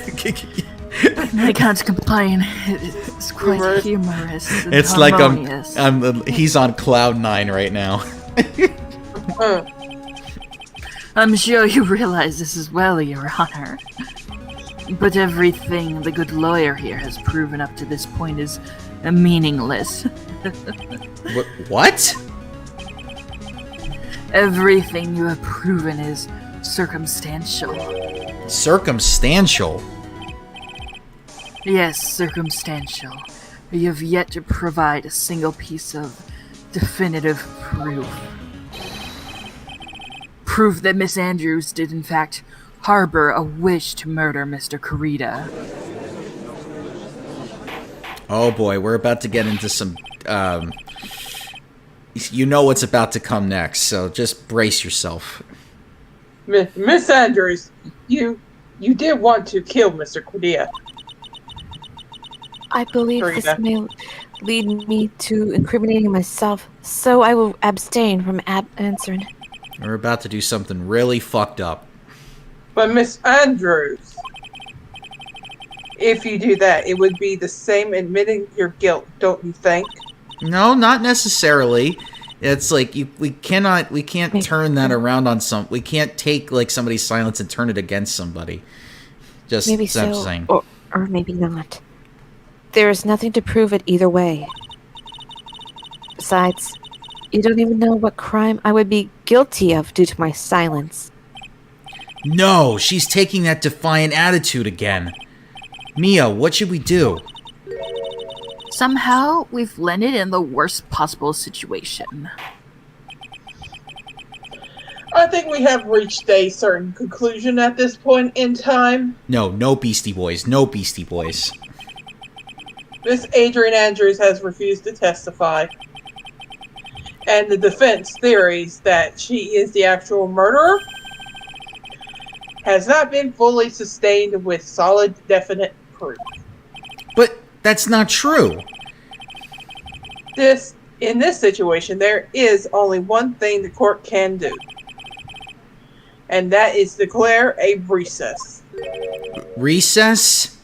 I can't complain. It's quite humorous and It's harmonious. like he's on cloud 9 right now. I'm sure you realize this as well, Your Honor. But everything the good lawyer here has proven up to this point is meaningless. What? Everything you have proven is circumstantial. Circumstantial? Yes, circumstantial. You have yet to provide a single piece of definitive proof. Proof that Miss Andrews did in fact harbor a wish to murder Mr. Kurita. Oh boy, we're about to get into some, you know what's about to come next, so just brace yourself. Miss Andrews, you did want to kill Mr. Cordia. I believe Kurita. this may lead me to incriminating myself, so I will abstain from answering. We're about to do something really fucked up. But Miss Andrews, if you do that, it would be the same admitting your guilt, don't you think? No, not necessarily. It's like we can't turn that around on we can't take like somebody's silence and turn it against somebody. Just Maybe that's what I'm so, saying. or maybe not. There is nothing to prove it either way. Besides, you don't even know what crime I would be guilty of due to my silence. No, she's taking that defiant attitude again. Mia, what should we do? Somehow, we've landed in the worst possible situation. I think we have reached a certain conclusion at this point in time. No Beastie Boys. No Beastie Boys. Miss Adrian Andrews has refused to testify. And the defense theories that she is the actual murderer has not been fully sustained with solid, definite proof. But that's not true. In this situation, there is only one thing the court can do, and that is declare a recess. Recess?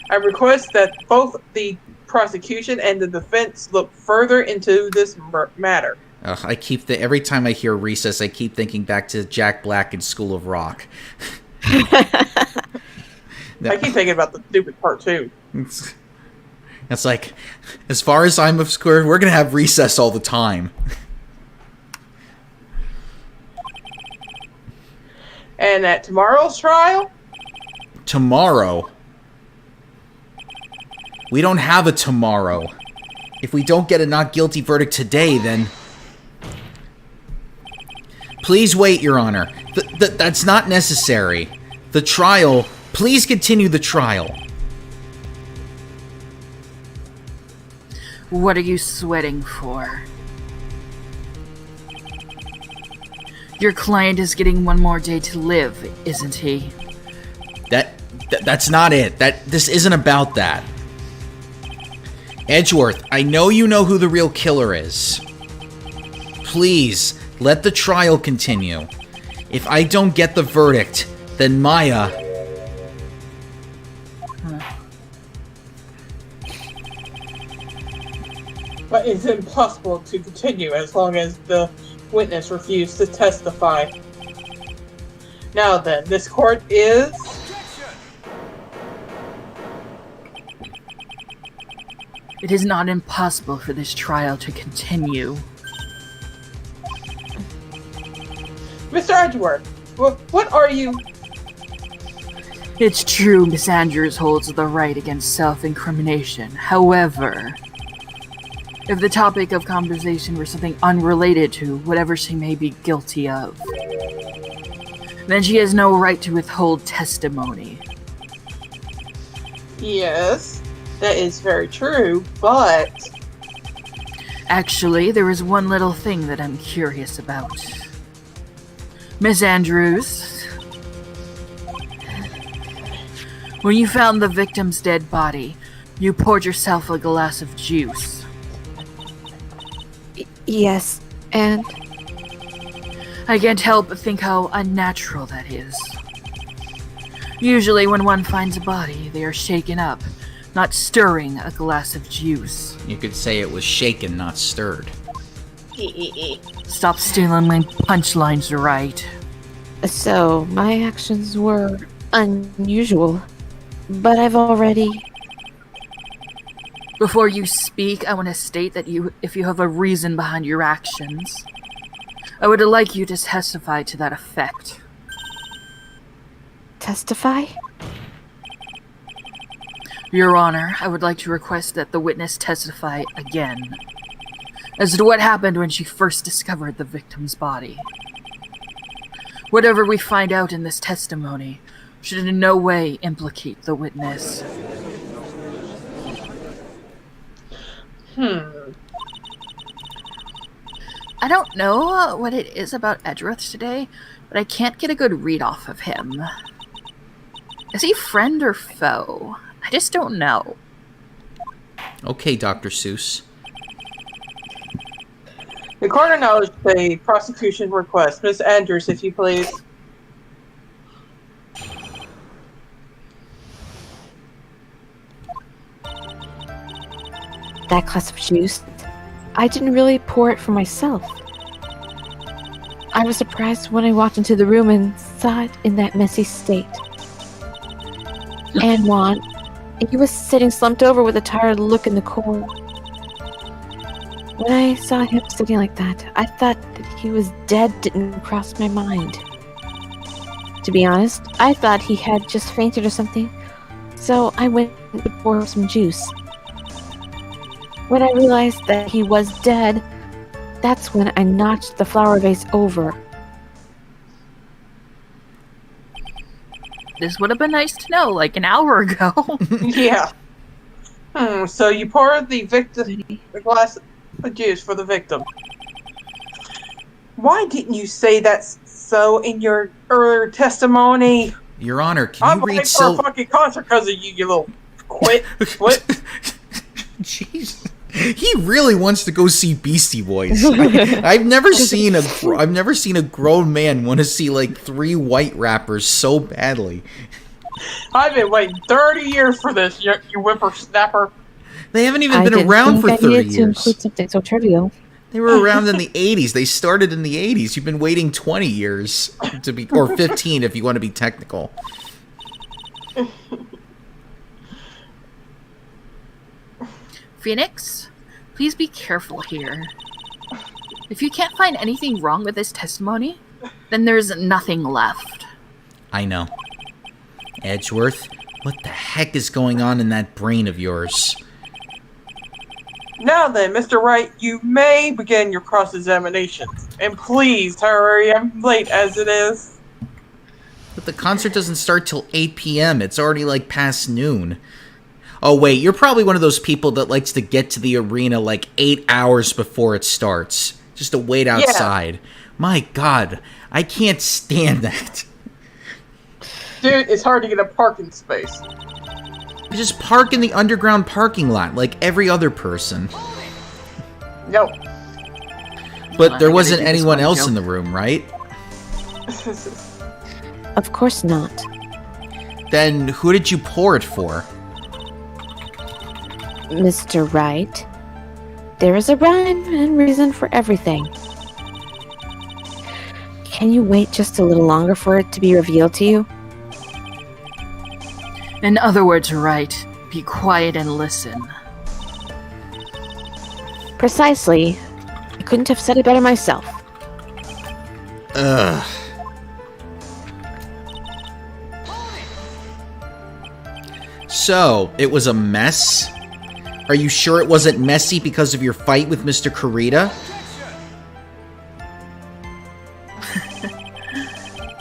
I request that both the prosecution and the defense look further into this matter. Every time I hear recess, I keep thinking back to Jack Black in School of Rock. I keep thinking about the stupid cartoon. It's like, as far as I'm concerned, we're going to have recess all the time. And at tomorrow's trial? Tomorrow? We don't have a tomorrow. If we don't get a not guilty verdict today, then... Please wait, Your Honor. That's not necessary. The trial... Please continue the trial. What are you sweating for? Your client is getting one more day to live, isn't he? That's not it. This isn't about that. Edgeworth, I know you know who the real killer is. Please, let the trial continue. If I don't get the verdict, then Maya... But it's impossible to continue as long as the witness refused to testify. Now then, this court is... It is not impossible for this trial to continue. Mr. Edgeworth, what are you... It's true Miss Andrews holds the right against self-incrimination. However, if the topic of conversation were something unrelated to whatever she may be guilty of, then she has no right to withhold testimony. Yes, that is very true, but... Actually, there is one little thing that I'm curious about. Miss Andrews, when you found the victim's dead body, you poured yourself a glass of juice. Yes, and... I can't help but think how unnatural that is. Usually when one finds a body, they are shaken up, not stirring a glass of juice. You could say it was shaken, not stirred. Stop stealing my punchlines, Wright. So, my actions were unusual, but I've already... Before you speak, I want to state that if you have a reason behind your actions, I would like you to testify to that effect. Testify? Your Honor, I would like to request that the witness testify again as to what happened when she first discovered the victim's body. Whatever we find out in this testimony should in no way implicate the witness. I don't know what it is about Edgeworth today, but I can't get a good read off of him. Is he friend or foe? I just don't know. Okay, Dr. Seuss. The court acknowledged the prosecution request. Miss Andrews, if you please. That glass of juice, I didn't really pour it for myself. I was surprised when I walked into the room and saw it in that messy state. And Juan, he was sitting slumped over with a tired look in the corner. When I saw him sitting like that, I thought that he was dead didn't cross my mind. To be honest, I thought he had just fainted or something, so I went to pour some juice. When I realized that he was dead, that's when I knocked the flower vase over. This would have been nice to know, like an hour ago. Yeah. So you pour the glass of juice for the victim. Why didn't you say that So, in your earlier testimony, Your Honor, can I'm you late read for a fucking concert because of you, you little quit. Jeez. He really wants to go see Beastie Boys. I've never seen a grown man want to see like 3 white rappers so badly. I've been waiting 30 years for this, you whippersnapper. They haven't even been around for 30 to years. include something so trivial. They were around in the 80s. They started in the 80s. You've been waiting 20 years to be, or 15 if you want to be technical. Phoenix, please be careful here. If you can't find anything wrong with this testimony, then there's nothing left. I know. Edgeworth, what the heck is going on in that brain of yours? Now then, Mr. Wright, you may begin your cross-examination. And please hurry, I'm late as it is. But the concert doesn't start till 8 p.m. It's already like past noon. Oh wait, you're probably one of those people that likes to get to the arena like 8 hours before it starts. Just to wait outside. Yeah. My God, I can't stand that. Dude, it's hard to get a parking space. Just park in the underground parking lot like every other person. Nope. But there wasn't anyone else in the room, right? Of course not. Then who did you pour it for? Mr. Wright, there is a rhyme and reason for everything. Can you wait just a little longer for it to be revealed to you? In other words, Wright, be quiet and listen. Precisely. I couldn't have said it better myself. Ugh. So, it was a mess? Are you sure it wasn't messy because of your fight with Mr. Kurita?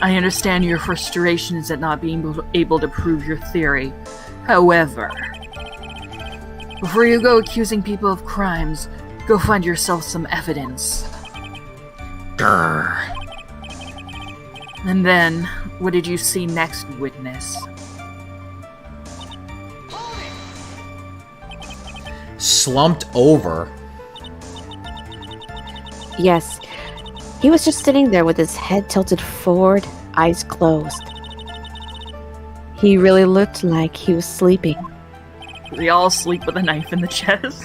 I understand your frustrations at not being able to prove your theory. However, before you go accusing people of crimes, go find yourself some evidence. Grr. And then, what did you see next, witness? Slumped over. Yes. He was just sitting there with his head tilted forward, eyes closed. He really looked like he was sleeping. We all sleep with a knife in the chest.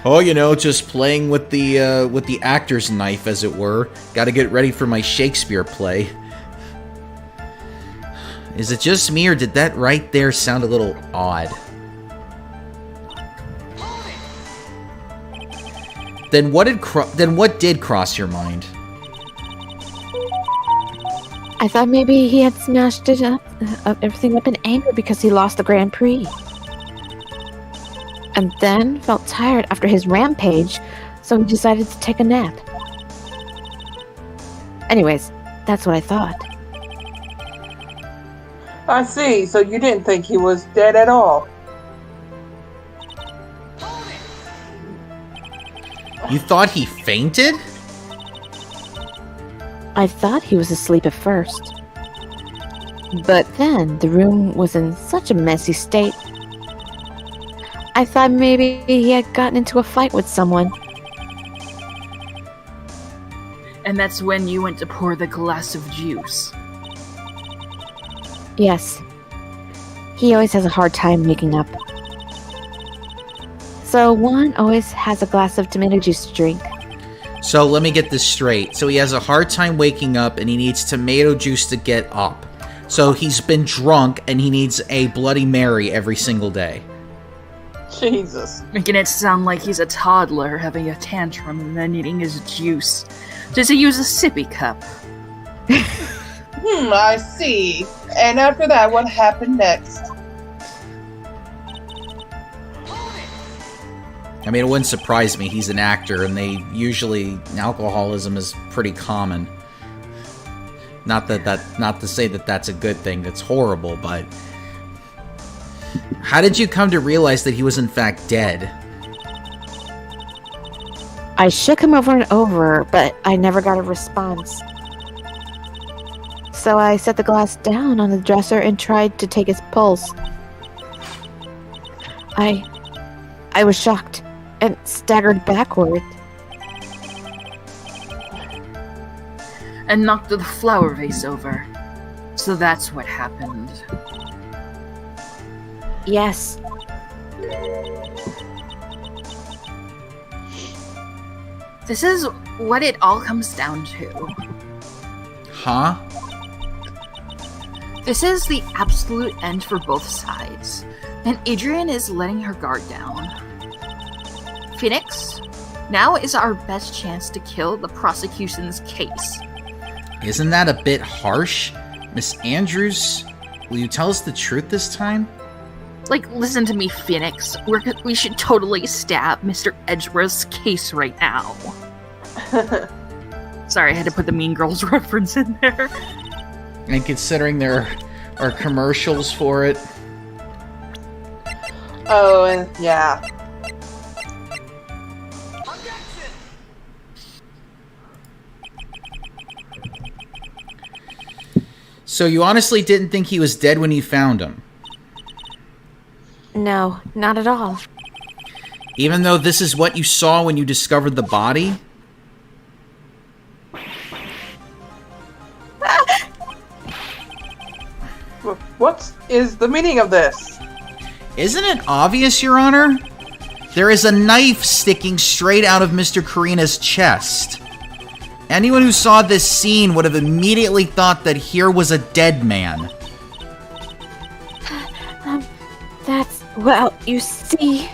Oh, you know, just playing with the actor's knife, as it were. Gotta get ready for my Shakespeare play. Is it just me, or did that right there sound a little odd? Then what did cross your mind? I thought maybe he had smashed it up, everything up in anger because he lost the Grand Prix. And then felt tired after his rampage, so he decided to take a nap. Anyways, that's what I thought. I see, so you didn't think he was dead at all. You thought he fainted? I thought he was asleep at first. But then the room was in such a messy state. I thought maybe he had gotten into a fight with someone. And that's when you went to pour the glass of juice. Yes. He always has a hard time waking up. So one always has a glass of tomato juice to drink. So let me get this straight. So he has a hard time waking up and he needs tomato juice to get up. So he's been drunk and he needs a Bloody Mary every single day. Jesus. Making it sound like he's a toddler having a tantrum and then eating his juice. Does he use a sippy cup? I see. And after that, what happened next? I mean, it wouldn't surprise me. He's an actor, and alcoholism is pretty common. Not to say that that's a good thing. That's horrible, but how did you come to realize that he was in fact dead? I shook him over and over, but I never got a response. So I set the glass down on the dresser and tried to take his pulse. I was shocked and staggered backward. And knocked the flower vase over. So that's what happened. Yes. This is what it all comes down to. Huh? This is the absolute end for both sides, and Adrian is letting her guard down. Phoenix, now is our best chance to kill the prosecution's case. Isn't that a bit harsh? Miss Andrews, will you tell us the truth this time? Like, listen to me, Phoenix. We should totally stab Mr. Edgeworth's case right now. Sorry, I had to put the Mean Girls reference in there. And considering there are commercials for it. Oh, and yeah. So you honestly didn't think he was dead when you found him? No, not at all. Even though this is what you saw when you discovered the body? What is the meaning of this? Isn't it obvious, Your Honor? There is a knife sticking straight out of Mr. Karina's chest. Anyone who saw this scene would have immediately thought that here was a dead man. Well, you see...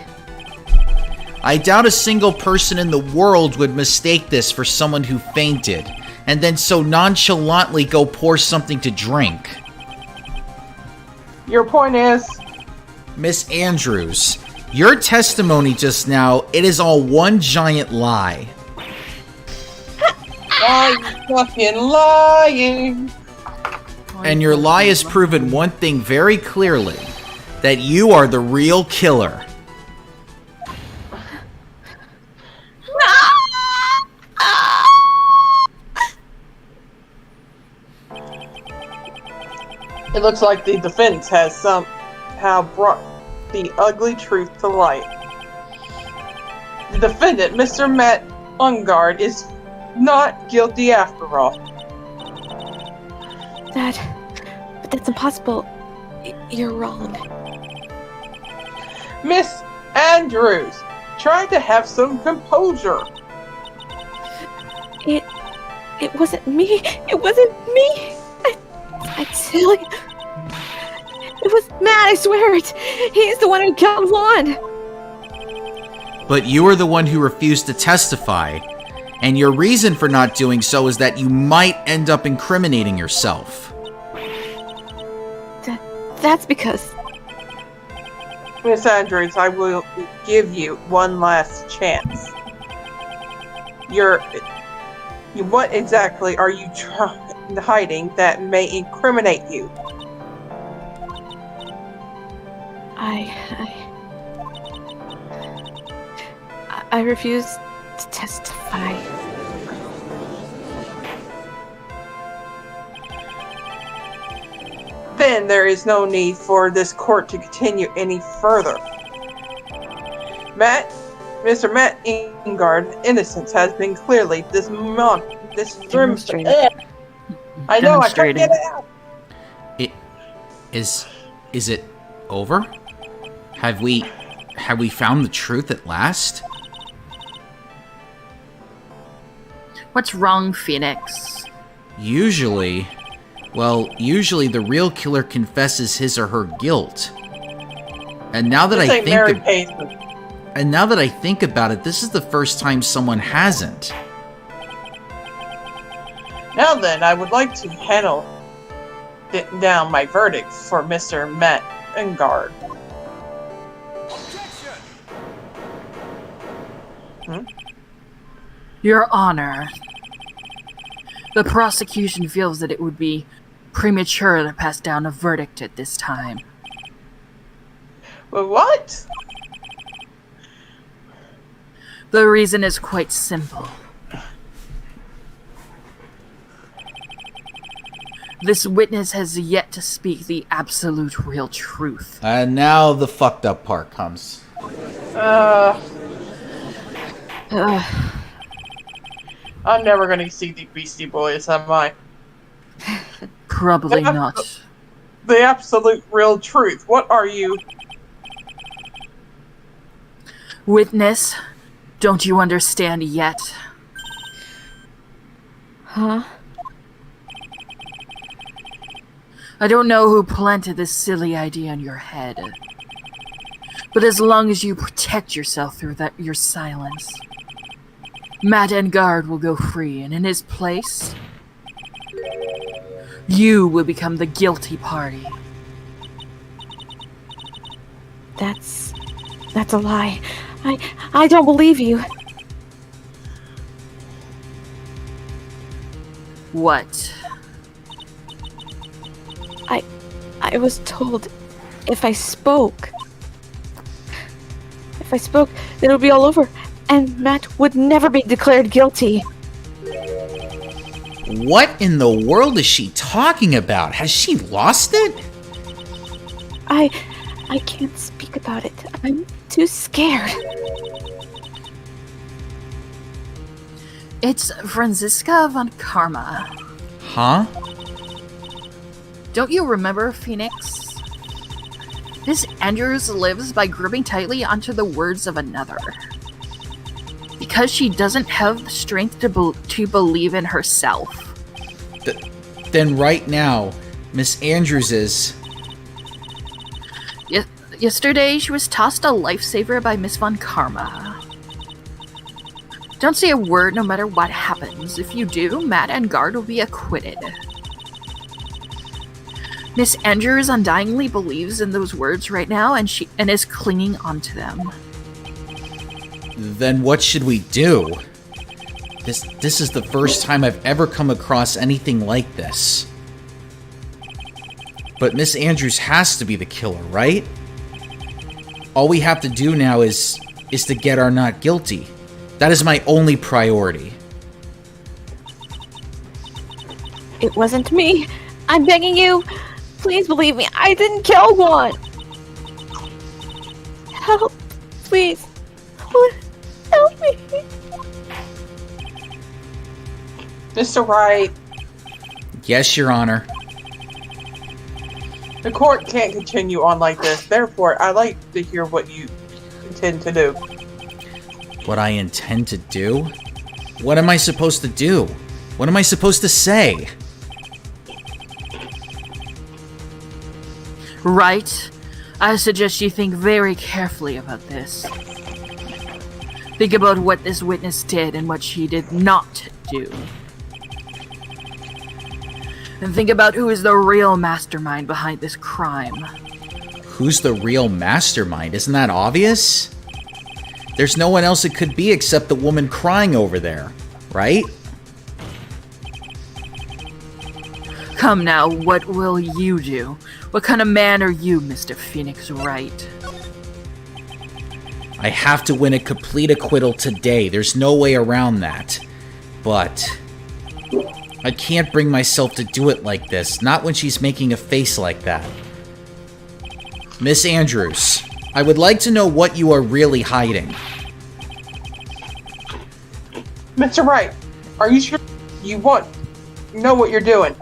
I doubt a single person in the world would mistake this for someone who fainted, and then so nonchalantly go pour something to drink. Your point is? Miss Andrews, your testimony just now, it is all one giant lie. I'm fucking lying. And your lie has proven one thing very clearly, that you are the real killer. It looks like the defense has somehow brought the ugly truth to light. The defendant, Mr. Matt Ungard, is not guilty after all. But that's impossible. You're wrong. Miss Andrews, try to have some composure. It wasn't me. It wasn't me. I tell you. It was Matt, I swear it. He's the one who killed Juan. But you were the one who refused to testify, and your reason for not doing so is that you might end up incriminating yourself. That's because... Miss Andrews, I will give you one last chance. What exactly are you hiding that may incriminate you? I refuse to testify. Then there is no need for this court to continue any further. Mr. Matt Ingard's innocence has been clearly demonstrated. I know, I can't get it out. Is it over? Have we found the truth at last? What's wrong, Phoenix? Usually the real killer confesses his or her guilt. And now that I think about it, this is the first time someone hasn't. Now then, I would like to handle down my verdict for Mr. Matt Engard. Your Honor, the prosecution feels that it would be premature to pass down a verdict at this time. What? The reason is quite simple. This witness has yet to speak the absolute real truth. And now the fucked up part comes. I'm never gonna see the Beastie Boys, am I? Probably not. The absolute real truth. What are you? Witness, don't you understand yet? Huh? I don't know who planted this silly idea in your head. But as long as you protect yourself through your silence, Matt Engard will go free, and in his place, you will become the guilty party. That's a lie. I don't believe you. What? I was told if I spoke, then it would be all over, and Matt would never be declared guilty. What in the world is she talking about? Has she lost it? I can't speak about it. I'm too scared. It's Franziska von Karma. Huh? Don't you remember, Phoenix? Miss Andrews lives by gripping tightly onto the words of another. Because she doesn't have the strength to believe in herself. Then right now, Miss Andrews is... Yesterday, she was tossed a lifesaver by Miss Von Karma. Don't say a word no matter what happens. If you do, Matt Engard will be acquitted. Miss Andrews undyingly believes in those words right now, and is clinging onto them. Then what should we do? This is the first time I've ever come across anything like this. But Miss Andrews has to be the killer, right? All we have to do now is to get our not guilty. That is my only priority. It wasn't me. I'm begging you. Please believe me. I didn't kill one. Help. Please. Help me. Mr. Wright, Yes, Your Honor. the court can't continue on like this. Therefore, I'd like to hear what you intend to do. What I intend to do? What am I supposed to do? What am I supposed to say? Right? I suggest you think very carefully about this. Think about what this witness did and what she did not do. And think about who is the real mastermind behind this crime. Who's the real mastermind? Isn't that obvious? There's no one else it could be except the woman crying over there, right? Come now, what will you do? What kind of man are you, Mr. Phoenix Wright? I have to win a complete acquittal today. There's no way around that. But I can't bring myself to do it like this, not when she's making a face like that. Miss Andrews, I would like to know what you are really hiding. Mr. Wright, are you sure you know what you're doing?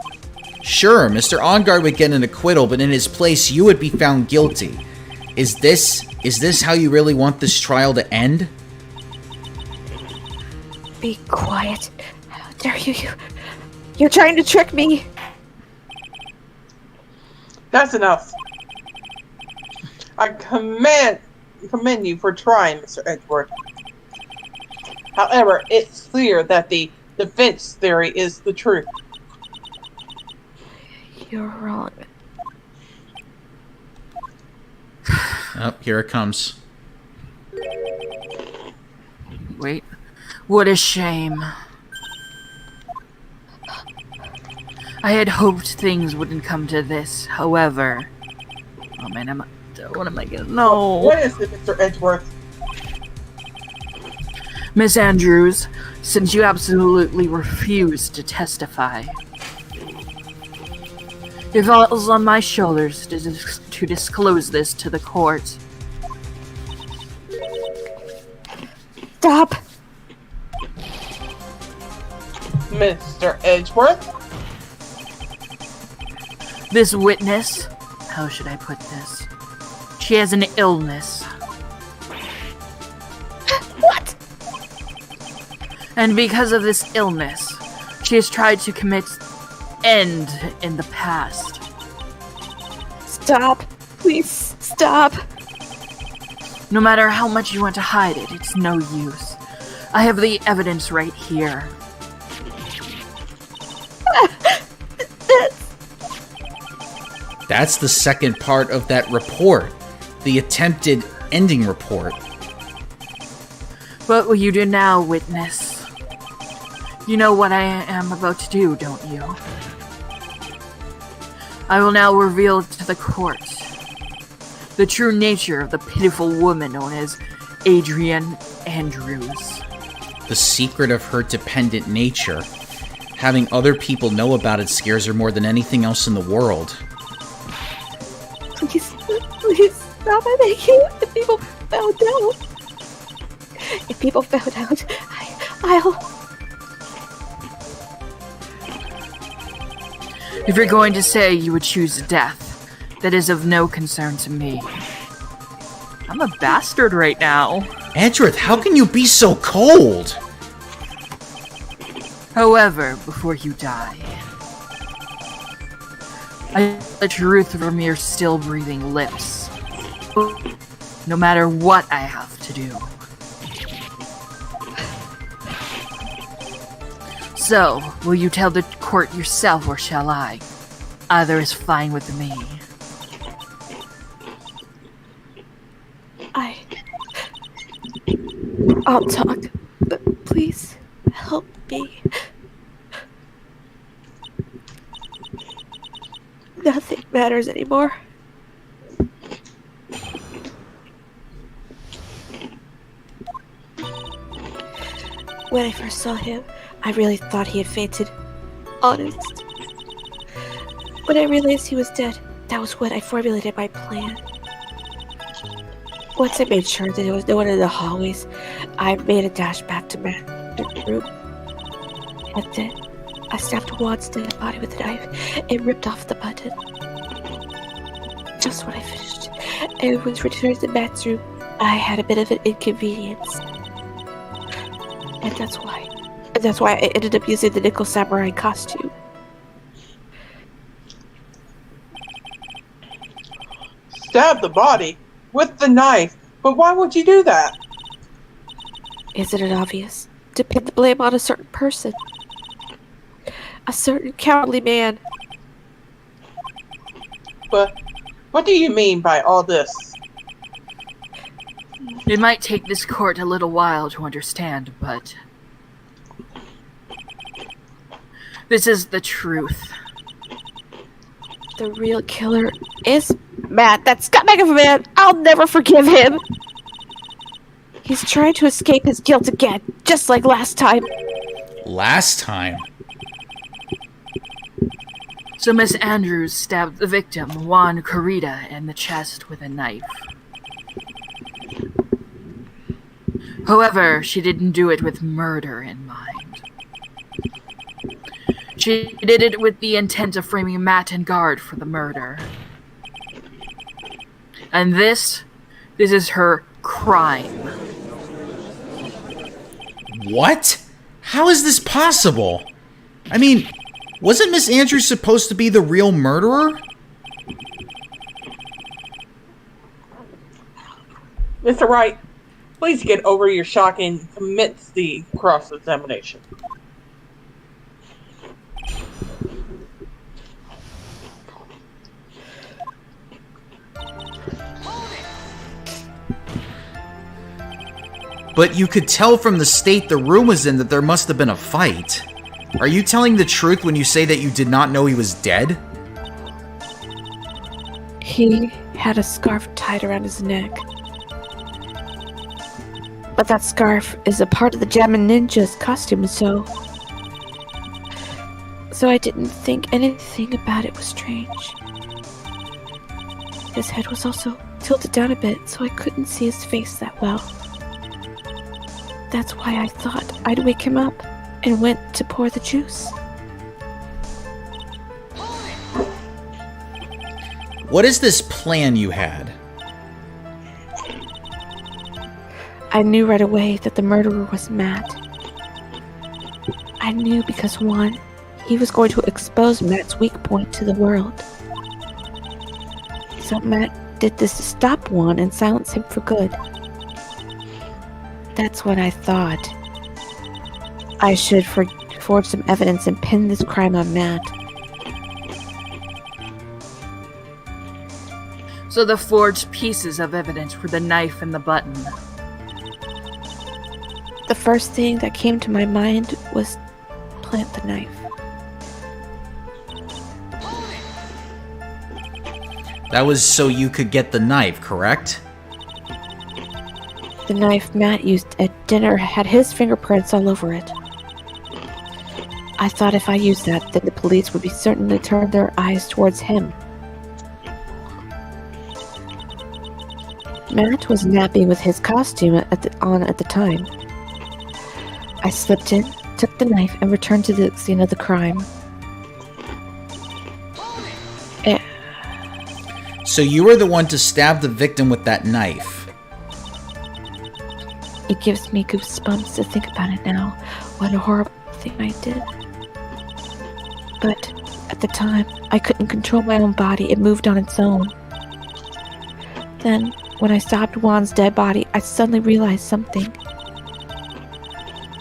Sure, Mr. Engard would get an acquittal, but in his place, you would be found guilty. Is this how you really want this trial to end? Be quiet. How dare you? You're trying to trick me. That's enough. I commend you for trying, Mr. Edgeworth. However, it's clear that the defense theory is the truth. You're wrong. Oh, here it comes. Wait. What a shame. I had hoped things wouldn't come to this, however... Oh man, what am I gonna... No! What is it, Mr. Edgeworth? Miss Andrews, since you absolutely refuse to testify, it falls on my shoulders to disclose this to the court. Stop! Mr. Edgeworth? This witness, how should I put this? She has an illness. What? And because of this illness, she has tried to commit end in the past. Stop. Please, stop. No matter how much you want to hide it, it's no use. I have the evidence right here. That's the second part of that report. The attempted ending report. What will you do now, witness? You know what I am about to do, don't you? I will now reveal to the court the true nature of the pitiful woman known as Adrienne Andrews. The secret of her dependent nature. Having other people know about it scares her more than anything else in the world. Please stop. I beg you. If people found out, I'll... If you're going to say you would choose death, that is of no concern to me. I'm a bastard right now. Edgeworth, how can you be so cold? However, before you die, I want the truth from your still breathing lips. No matter what I have to do. So, will you tell the court yourself or shall I? Either is fine with me. I'll talk, but please help me. Nothing matters anymore. When I first saw him, I really thought he had fainted. Honest. When I realized he was dead, that was when I formulated my plan. Once I made sure that there was no one in the hallways, I made a dash back to my room. And then, I stabbed Juan's dead body with a knife and ripped off the button. Just when I finished, and was returned to Matt's room, I had a bit of an inconvenience. And that's why I ended up using the nickel samurai costume. Stab the body? With the knife? But why would you do that? Isn't it obvious? To pin the blame on a certain person. A certain cowardly man. But what do you mean by all this? It might take this court a little while to understand, but this is the truth. The real killer is Matt. That scumbag of a man. I'll never forgive him. He's trying to escape his guilt again, just like last time. Last time? So Miss Andrews stabbed the victim, Juan Corrida, in the chest with a knife. However, she didn't do it with murder in mind. She did it with the intent of framing Matt and Guard for the murder. And this is her crime. What? How is this possible? I mean, wasn't Miss Andrews supposed to be the real murderer? Mr. Wright, please get over your shock and commence the cross-examination. But you could tell from the state the room was in that there must have been a fight. Are you telling the truth when you say that you did not know he was dead? He had a scarf tied around his neck. But that scarf is a part of the Jammin' Ninja's costume, so I didn't think anything about it was strange. His head was also tilted down a bit, so I couldn't see his face that well. That's why I thought I'd wake him up and went to pour the juice. What is this plan you had? I knew right away that the murderer was Matt. I knew because, one, he was going to expose Matt's weak point to the world. So Matt did this to stop Juan and silence him for good. That's what I thought. I should forge some evidence and pin this crime on Matt. So the forged pieces of evidence were the knife and the button. The first thing that came to my mind was plant the knife. That was so you could get the knife, correct? The knife Matt used at dinner had his fingerprints all over it. I thought if I used that, then the police would be certain to turn their eyes towards him. Matt was napping with his costume on at the time. I slipped in, took the knife, and returned to the scene of the crime. So you were the one to stab the victim with that knife. It gives me goosebumps to think about it now. What a horrible thing I did. But at the time, I couldn't control my own body. It moved on its own. Then, when I stopped Juan's dead body, I suddenly realized something.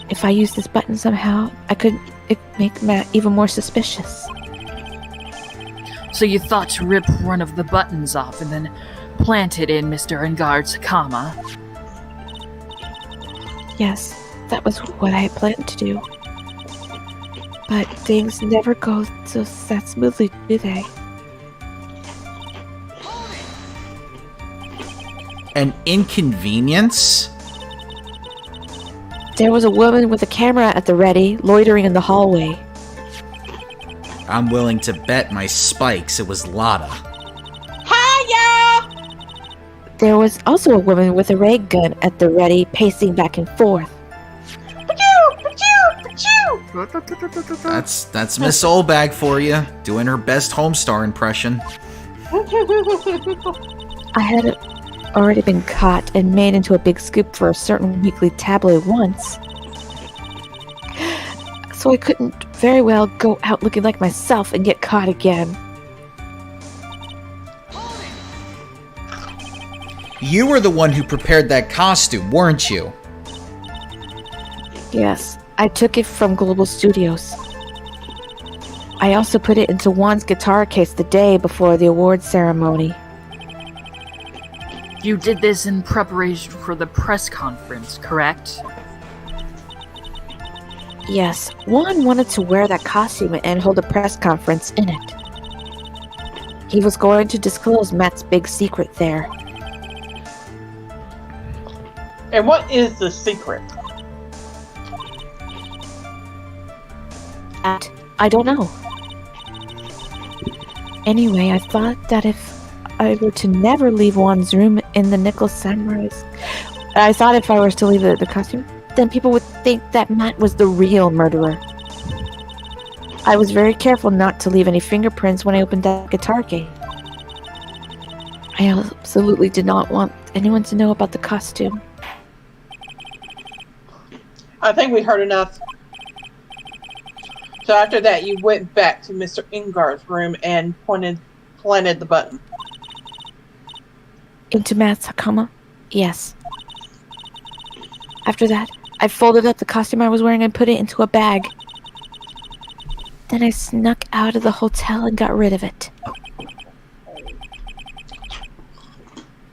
If I used this button somehow, I could make Matt even more suspicious. So you thought to rip one of the buttons off and then plant it in Mr. Engard's comma. Yes, that was what I had planned to do. But things never go so that smoothly, do they? An inconvenience? There was a woman with a camera at the ready, loitering in the hallway. I'm willing to bet my spikes it was Lotta. Hiya! There was also a woman with a ray gun at the ready, pacing back and forth. That's Miss Oldbag for you, doing her best Homestar impression. I had already been caught and made into a big scoop for a certain weekly tabloid once. So I couldn't very well go out looking like myself and get caught again. You were the one who prepared that costume, weren't you? Yes, I took it from Global Studios. I also put it into Juan's guitar case the day before the awards ceremony. You did this in preparation for the press conference, correct? Yes, Juan wanted to wear that costume and hold a press conference in it. He was going to disclose Matt's big secret there. And what is the secret? That, I don't know. Anyway, I thought that if I were to never leave Juan's room in the Nickel Samurai's... I thought if I were to leave the costume, then people would think that Matt was the real murderer. I was very careful not to leave any fingerprints when I opened that guitar case. I absolutely did not want anyone to know about the costume. I think we heard enough. So after that, you went back to Mr. Ingard's room and planted the button. Into Matt's Hakama? Yes. After that, I folded up the costume I was wearing and put it into a bag. Then I snuck out of the hotel and got rid of it.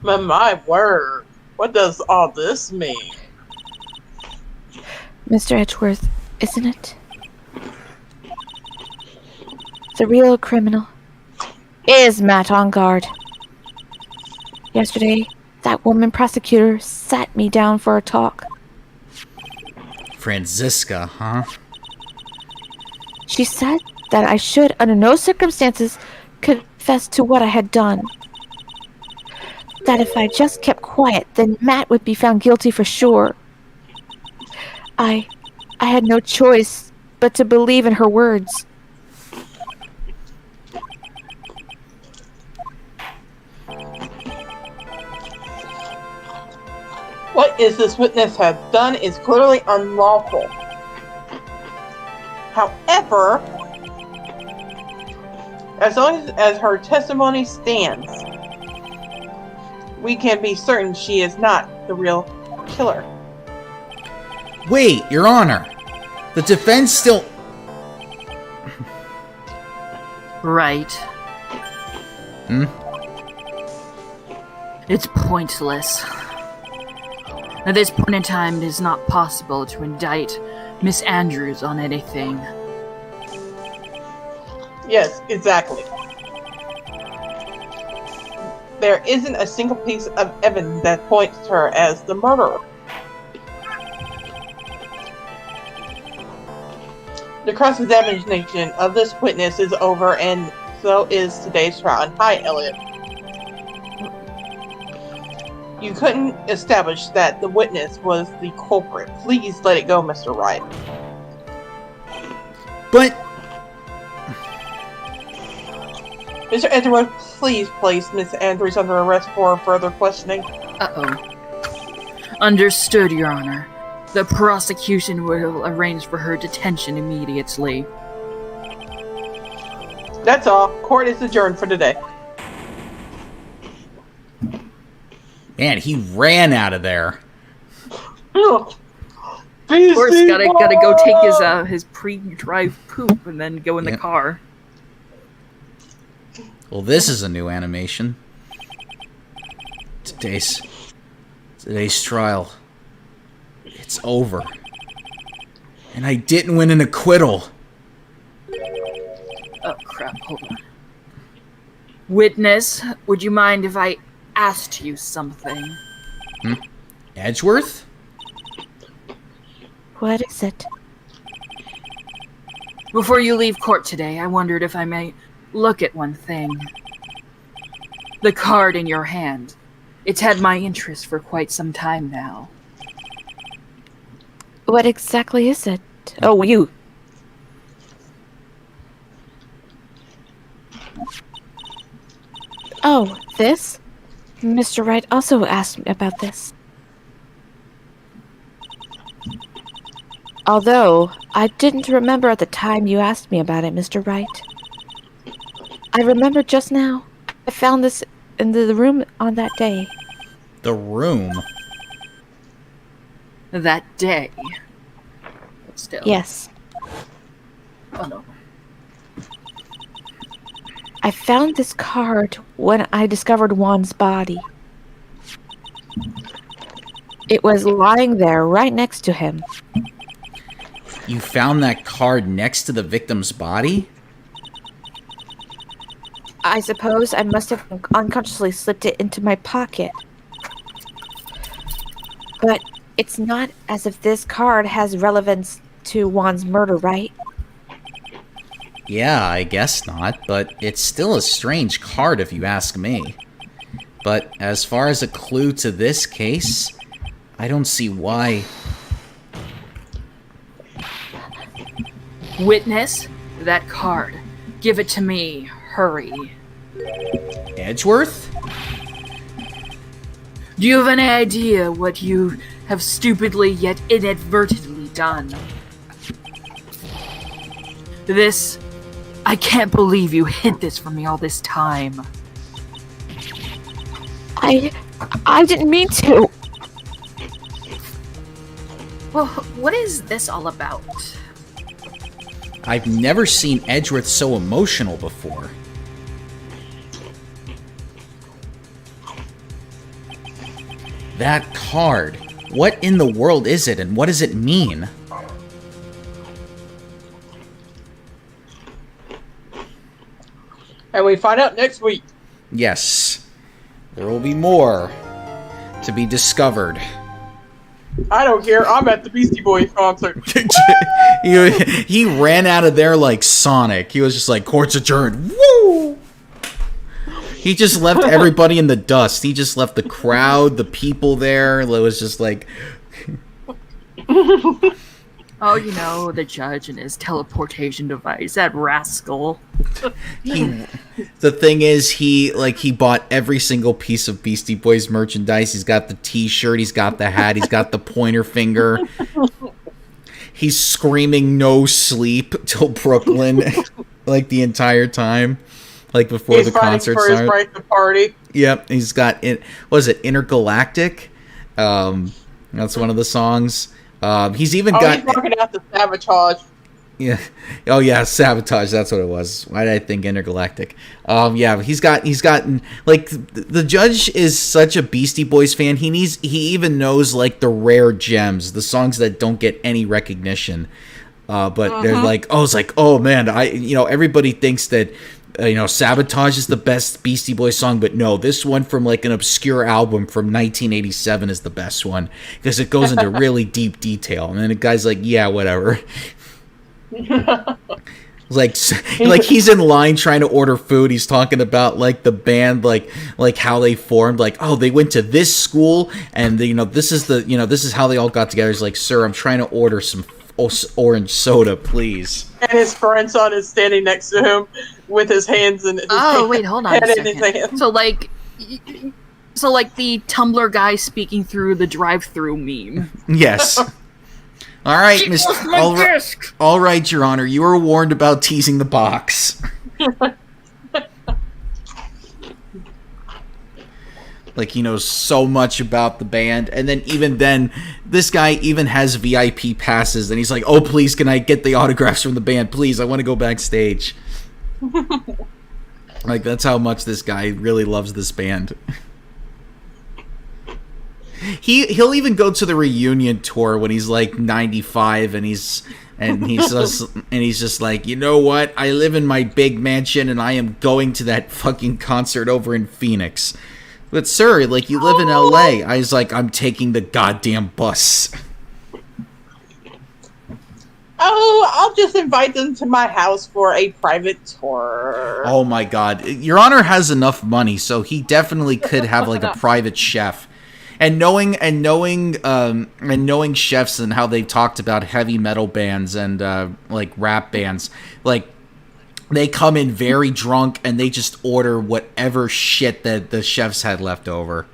My word. What does all this mean? Mr. Edgeworth, isn't it? The real criminal is Matt Engard. Yesterday, that woman prosecutor sat me down for a talk. Franziska, huh? She said that I should, under no circumstances, confess to what I had done. That if I just kept quiet, then Matt would be found guilty for sure. I had no choice but to believe in her words. What is this witness has done is clearly unlawful. However, as long as her testimony stands, we can be certain she is not the real killer. Wait, Your Honor. The defense still... Right. Hmm? It's pointless. At this point in time, it is not possible to indict Miss Andrews on anything. Yes, exactly. There isn't a single piece of evidence that points to her as the murderer. The cross-examination of this witness is over, and so is today's trial. And hi, Elliot. You couldn't establish that the witness was the culprit. Please let it go, Mr. Wright. But... Mr. Edgeworth, please place Miss Andrews under arrest for further questioning. Uh-oh. Understood, Your Honor. The prosecution will arrange for her detention immediately. That's all. Court is adjourned for today. Man, he ran out of there. Of course, gotta go take his pre-drive poop and then go in the car. Well, this is a new animation. Today's trial. It's over. And I didn't win an acquittal. Oh, crap. Hold on. Witness, would you mind if I asked you something? Edgeworth? What is it? Before you leave court today, I wondered if I may look at one thing. The card in your hand. It's had my interest for quite some time now. What exactly is it? Oh, you. Oh, this? Mr. Wright also asked me about this. Although, I didn't remember at the time you asked me about it, Mr. Wright. I remember just now. I found this in the room on that day. The room? That day. But still. Yes. Oh no. I found this card when I discovered Juan's body. It was lying there right next to him. You found that card next to the victim's body? I suppose I must have unconsciously slipped it into my pocket. But it's not as if this card has relevance to Juan's murder, right? Yeah, I guess not, but it's still a strange card if you ask me. But as far as a clue to this case, I don't see why... Witness, that card. Give it to me. Hurry. Edgeworth? Do you have any idea what you have stupidly yet inadvertently done? This... I can't believe you hid this from me all this time. I didn't mean to. Well, what is this all about? I've never seen Edgeworth so emotional before. That card. What in the world is it, and what does it mean? And we find out next week. Yes. There will be more to be discovered. I don't care. I'm at the Beastie Boys concert. he ran out of there like Sonic. He was just like, court's adjourned. Woo! He just left everybody in the dust. He just left the crowd, the people there. It was just like... Oh, you know, the judge and his teleportation device, that rascal. The thing is, he bought every single piece of Beastie Boys merchandise. He's got the t-shirt, he's got the hat, he's got the pointer finger. He's screaming no sleep till Brooklyn, like the entire time, like before the concert started. His right to party. Yep, he's got Intergalactic? That's one of the songs. He's even got... he's rocking out the Sabotage. Yeah. Oh yeah, Sabotage. That's what it was. Why did I think Intergalactic? Yeah, he's gotten like the judge is such a Beastie Boys fan. He even knows like the rare gems, the songs that don't get any recognition. But they're like, it's like, oh man, everybody thinks that Sabotage is the best Beastie Boys song, but no, this one from like an obscure album from 1987 is the best one because it goes into really deep detail. And then the guy's like, yeah, whatever. like he's in line trying to order food. He's talking about like the band, like how they formed, like, oh, they went to this school and this is how they all got together. He's like, sir, I'm trying to order some orange soda, please. And his grandson is standing next to him with his hands in his wait, hold on a second. So like the Tumblr guy speaking through the drive-through meme. Yes. All right, Mr. All right, Your Honor. You were warned about teasing the box. Like, he knows so much about the band. And then even then, this guy even has VIP passes. And he's like, oh, please, can I get the autographs from the band? Please, I want to go backstage. Like, that's how much this guy really loves this band. He'll even go to the reunion tour when he's like 95 and he's just like, you know what? I live in my big mansion and I am going to that fucking concert over in Phoenix. But sir, like, you live in LA. I was like, I'm taking the goddamn bus. Oh, I'll just invite them to my house for a private tour. Oh my god. Your Honor has enough money, so he definitely could have like a private chef. And knowing chefs and how they talked about heavy metal bands and like rap bands, like they come in very drunk and they just order whatever shit that the chefs had left over.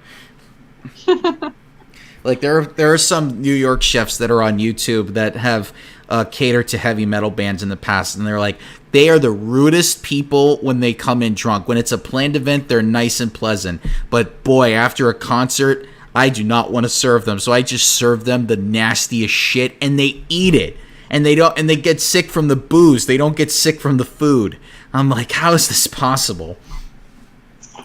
Like there are some New York chefs that are on YouTube that have catered to heavy metal bands in the past, and they're like, they are the rudest people when they come in drunk. When it's a planned event, they're nice and pleasant, but boy, after a concert, I do not want to serve them, so I just serve them the nastiest shit, and they eat it, and they get sick from the booze. They don't get sick from the food. I'm like, how is this possible?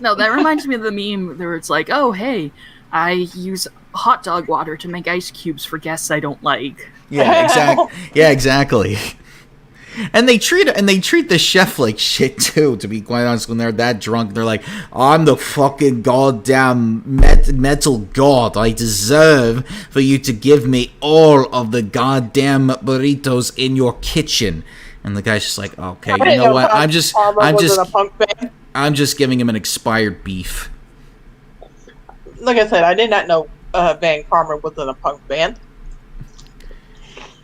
No, that reminds me of the meme where it's like, oh, hey, I use hot dog water to make ice cubes for guests I don't like. Yeah, exactly. And they treat the chef like shit too, to be quite honest. When they're that drunk, they're like, I'm the fucking goddamn metal god. I deserve for you to give me all of the goddamn burritos in your kitchen. And the guy's just like, okay, you know what? I'm just giving him an expired beef. Like I said, I did not know Van Karma was in a punk band.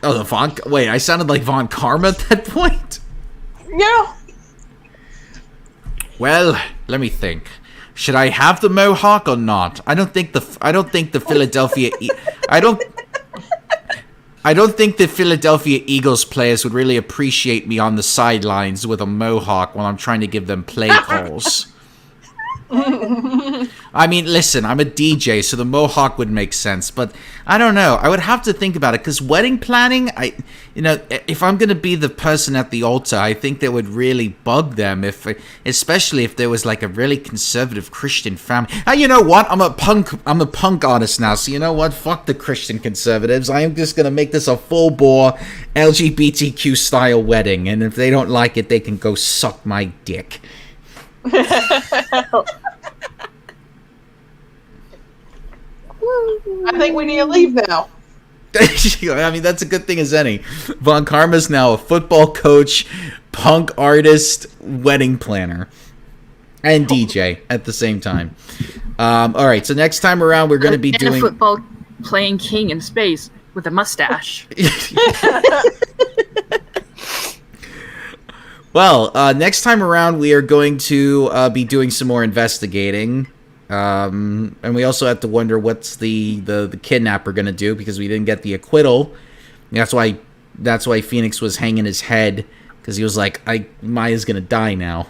Oh, wait, I sounded like Von Karma at that point? Yeah. Well, let me think. Should I have the mohawk or not? I don't think the Philadelphia I don't think the Philadelphia Eagles players would really appreciate me on the sidelines with a mohawk while I'm trying to give them play calls. I mean, listen, I'm a DJ, so the mohawk would make sense, but I don't know. I would have to think about it, because wedding planning, if I'm going to be the person at the altar, I think that would really bug them, especially if there was like a really conservative Christian family. You know what? I'm a punk artist now, so you know what? Fuck the Christian conservatives. I am just going to make this a full-bore LGBTQ style wedding, and if they don't like it, they can go suck my dick. I think we need to leave now. I mean, that's a good thing as any. Von Karma's now a football coach, punk artist, wedding planner, and DJ at the same time. All right, so next time around, we're going to be doing a football playing king in space with a mustache. Well, next time around, we are going to be doing some more investigating. And we also have to wonder what's the kidnapper going to do, because we didn't get the acquittal. That's why Phoenix was hanging his head, because he was like, Maya's going to die now.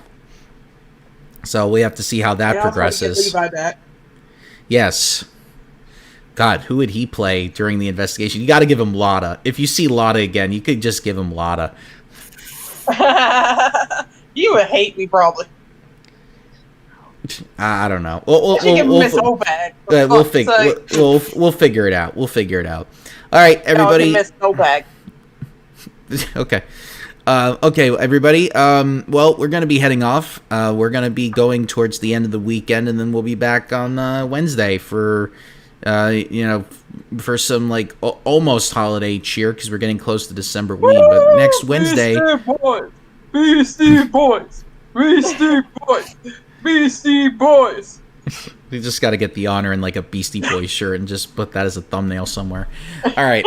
So we have to see how that progresses. Levi back. Yes. God, who would he play during the investigation? You got to give him Lotta. If you see Lotta again, you could just give him Lotta. You would hate me, probably. I don't know. We'll figure it out. We'll figure it out. All right, everybody. Miss Obag. Okay. Okay, everybody. Well, we're going to be heading off. We're going to be going towards the end of the weekend, and then we'll be back on Wednesday for, for some, like, almost holiday cheer, because we're getting close to December weed. But next Wednesday... Beastie Boys! Beastie Boys! Beastie Boys! We just got to get the honor in, like, a Beastie Boys shirt and just put that as a thumbnail somewhere. All right.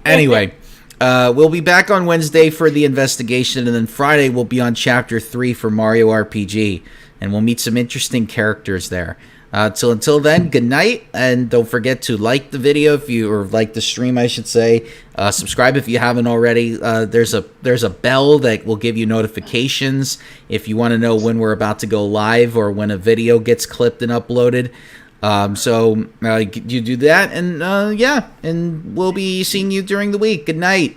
Anyway... we'll be back on Wednesday for the investigation, and then Friday we'll be on Chapter 3 for Mario RPG, and we'll meet some interesting characters there. Until then, good night, and don't forget to like the video or like the stream, I should say. Subscribe if you haven't already. There's a bell that will give you notifications if you want to know when we're about to go live or when a video gets clipped and uploaded. So you do that, and and we'll be seeing you during the week. Good night.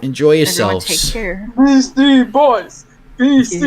Enjoy yourselves. Everyone take care. Beastie Boys! Beastie